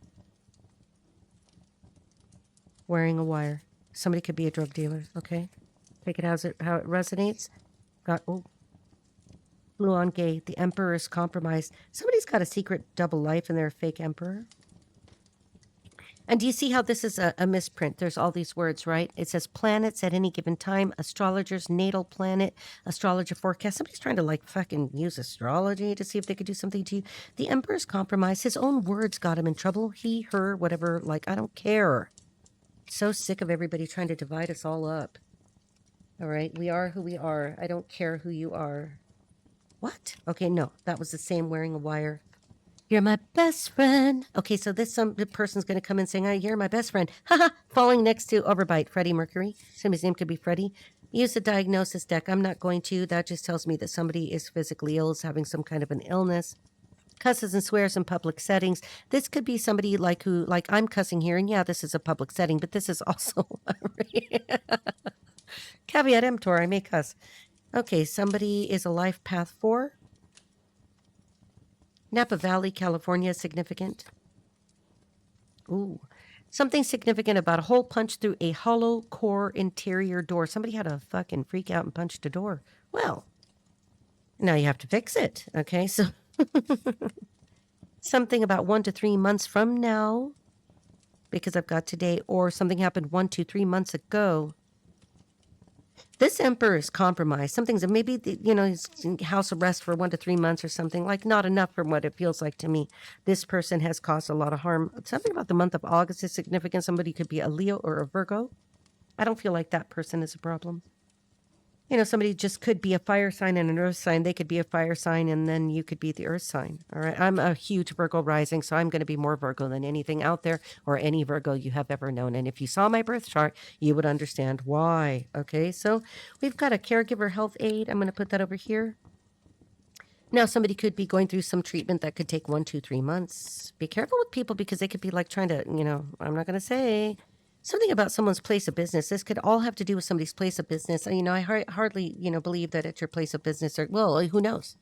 Wearing a wire. Somebody could be a drug dealer. Okay. Take it how it resonates. Got, blue on gay. The emperor is compromised. Somebody's got a secret double life and they're a fake emperor. And do you see how this is a misprint? There's all these words, right? It says planets at any given time, astrologers, natal planet, astrologer forecast. Somebody's trying to like fucking use astrology to see if they could do something to you. The emperor's compromised. His own words got him in trouble. He, her, whatever. Like, I don't care. So sick of everybody trying to divide us all up. All right, we are who we are. I don't care who you are. What? Okay, no, that was the same wearing a wire. You're my best friend. Okay, so some person's going to come in saying, oh, you're my best friend. Haha, falling next to overbite, Freddie Mercury. Somebody's name could be Freddie. Use the diagnosis deck. I'm not going to. That just tells me that somebody is physically ill, is having some kind of an illness. cusses and swears in public settings. This could be somebody like who, like I'm cussing here, and yeah, this is a public setting, but this is also caveat emptor, I may cuss. Okay, somebody is a life path 4. Napa Valley, California is significant. Ooh, something significant about a hole punched through a hollow core interior door. Somebody had a fucking freak out and punched a door. Well, now you have to fix it. Okay, so something about 1 to 3 months from now, because I've got today, or something happened 1 to 3 months ago. This emperor is compromised. Something's maybe, he's in house arrest for 1 to 3 months or something, like not enough from what it feels like to me. This person has caused a lot of harm. Something about the month of August is significant. Somebody could be a Leo or a Virgo. I don't feel like that person is a problem. Somebody just could be a fire sign and an earth sign. They could be a fire sign and then you could be the earth sign. All right. I'm a huge Virgo rising, so I'm going to be more Virgo than anything out there or any Virgo you have ever known. And if you saw my birth chart, you would understand why. Okay. So we've got a caregiver health aid. I'm going to put that over here. Now, somebody could be going through some treatment that could take 1, 2, 3 months. Be careful with people because they could be like trying to, I'm not going to say something about someone's place of business. This could all have to do with somebody's place of business. I hardly, believe that it's your place of business. Or, well, who knows?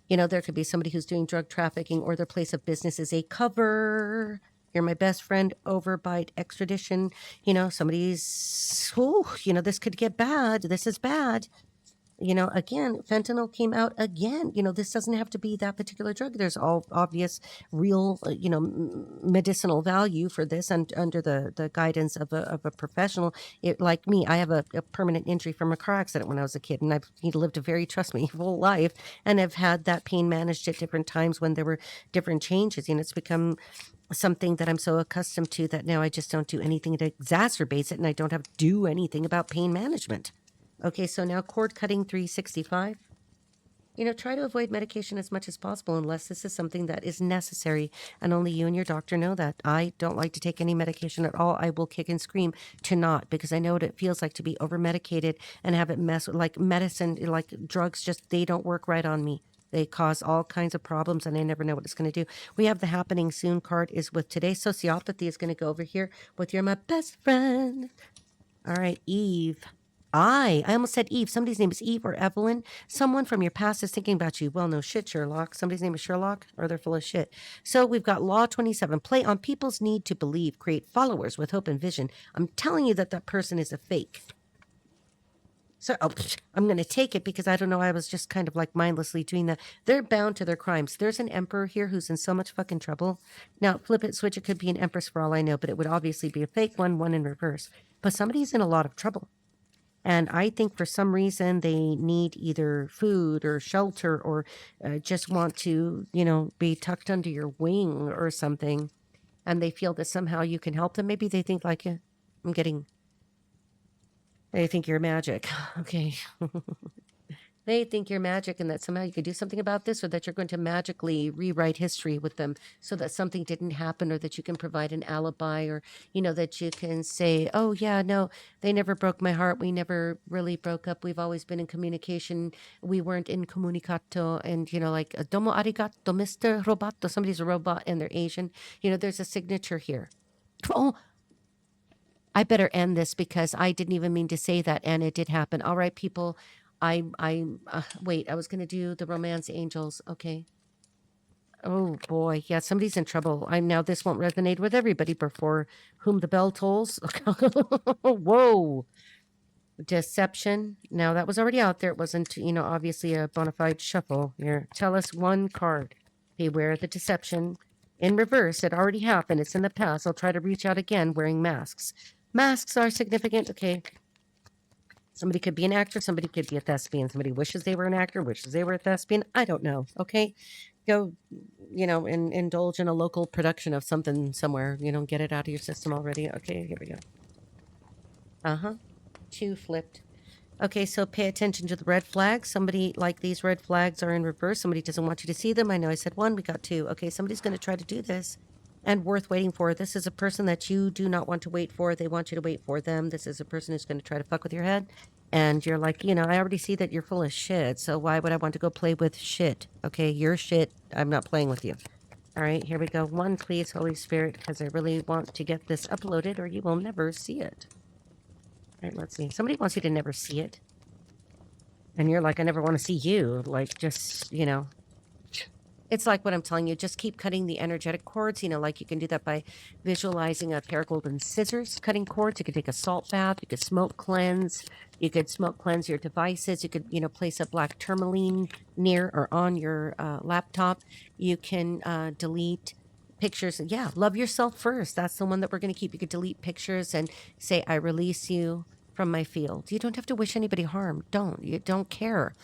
There could be somebody who's doing drug trafficking or their place of business is a cover. You're my best friend, overbite, extradition. Somebody's, this could get bad. This is bad. Again, fentanyl came out again. This doesn't have to be that particular drug. There's all obvious, real, medicinal value for this, and under the guidance of a professional. Like me, I have a permanent injury from a car accident when I was a kid, and I've lived a very, trust me, full life, and I've had that pain managed at different times when there were different changes. It's become something that I'm so accustomed to that now I just don't do anything that exacerbates it, and I don't have to do anything about pain management. Okay, so now cord cutting 365. Try to avoid medication as much as possible unless this is something that is necessary, and only you and your doctor know that. I don't like to take any medication at all. I will kick and scream to not, because I know what it feels like to be over medicated and have it mess with, like medicine, like drugs, just they don't work right on me. They cause all kinds of problems, and I never know what it's going to do. We have the happening soon card is with today. Sociopathy is going to go over here with you're my best friend. All right, Eve. I almost said Eve. Somebody's name is Eve or Evelyn. Someone from your past is thinking about you. Well, no shit, Sherlock. Somebody's name is Sherlock, or they're full of shit. So we've got Law 27. Play on people's need to believe. Create followers with hope and vision. I'm telling you that person is a fake. So I'm going to take it because I don't know. I was just kind of like mindlessly doing that. They're bound to their crimes. There's an emperor here who's in so much fucking trouble. Now, flip it, switch. It could be an empress for all I know, but it would obviously be a fake one in reverse. But somebody's in a lot of trouble. And I think for some reason they need either food or shelter or just want to, be tucked under your wing or something. And they feel that somehow you can help them. Maybe they think like, they think you're magic. Okay. They think you're magic and that somehow you can do something about this, or that you're going to magically rewrite history with them so that something didn't happen, or that you can provide an alibi, or, that you can say, oh, yeah, no, they never broke my heart. We never really broke up. We've always been in communication. We weren't incommunicato. And, like, domo arigato, Mr. Roboto. Somebody's a robot and they're Asian. There's a signature here. Oh, I better end this because I didn't even mean to say that. And it did happen. All right, people. Wait, I was going to do the romance angels. Okay. Oh boy. Yeah, somebody's in trouble. Now this won't resonate with everybody before whom the bell tolls. Whoa. Deception. Now that was already out there. It wasn't, obviously a bona fide shuffle here. Tell us one card. Beware the deception. In reverse, it already happened. It's in the past. I'll try to reach out again wearing masks. Masks are significant. Okay. Somebody could be an actor. Somebody could be a thespian. Somebody wishes they were an actor, wishes they were a thespian. I don't know. Okay. Go, and indulge in a local production of something somewhere. Get it out of your system already. Okay, here we go. Uh-huh. 2 flipped. Okay, so pay attention to the red flags. Somebody, like these red flags are in reverse. Somebody doesn't want you to see them. I know I said 1, we got 2. Okay, somebody's going to try to do this. And worth waiting for. This is a person that you do not want to wait for. They want you to wait for them. This is a person who's going to try to fuck with your head. And you're like, I already see that you're full of shit. So why would I want to go play with shit? Okay, you're shit. I'm not playing with you. All right, here we go. One, please, Holy Spirit, because I really want to get this uploaded or you will never see it. All right, let's see. Somebody wants you to never see it. And you're like, I never want to see you. Like, just, it's like what I'm telling you. Just keep cutting the energetic cords. Like you can do that by visualizing a pair of golden scissors, cutting cords. You could take a salt bath. You could smoke cleanse. You could smoke cleanse your devices. You could, place a black tourmaline near or on your laptop. You can delete pictures. Yeah, love yourself first. That's the one that we're going to keep. You could delete pictures and say, I release you from my field. You don't have to wish anybody harm. You don't care.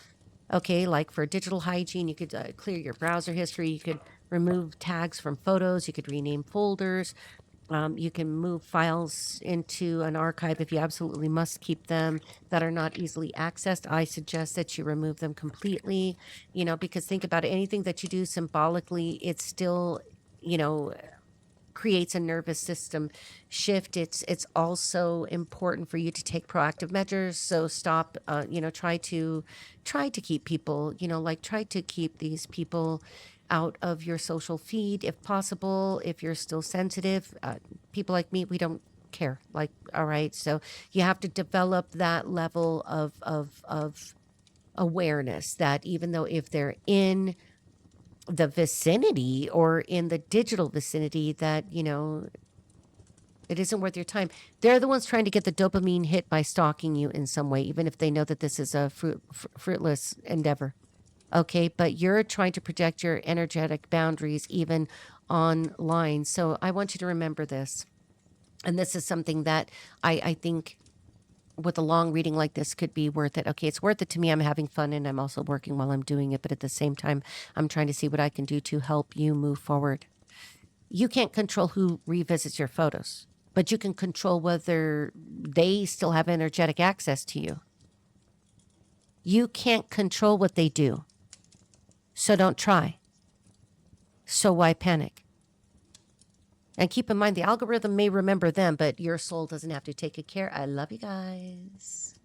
Okay, like for digital hygiene, you could clear your browser history. You could remove tags from photos. You could rename folders. You can move files into an archive if you absolutely must keep them that are not easily accessed. I suggest that you remove them completely, because think about it. Anything that you do symbolically, it's still, creates a nervous system shift. It's also important for you to take proactive measures. So stop, try to keep people, try to keep these people out of your social feed if possible. If you're still sensitive, people like me, we don't care. Like, all right. So you have to develop that level of awareness that even though if they're in the vicinity or in the digital vicinity, that it isn't worth your time. They're the ones trying to get the dopamine hit by stalking you in some way, even if they know that this is a fruitless endeavor. Okay, but you're trying to project your energetic boundaries even online. So I want you to remember this. And this is something that I think with a long reading like this could be worth it. Okay, it's worth it to me. I'm having fun and I'm also working while I'm doing it. But at the same time, I'm trying to see what I can do to help you move forward. You can't control who revisits your photos, but you can control whether they still have energetic access to you. You can't control what they do. So don't try. So why panic? And keep in mind, the algorithm may remember them, but your soul doesn't have to take good care. I love you guys.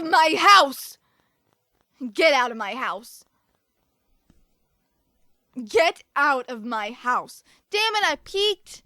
My house! Get out of my house. Get out of my house. Damn it, I peeked.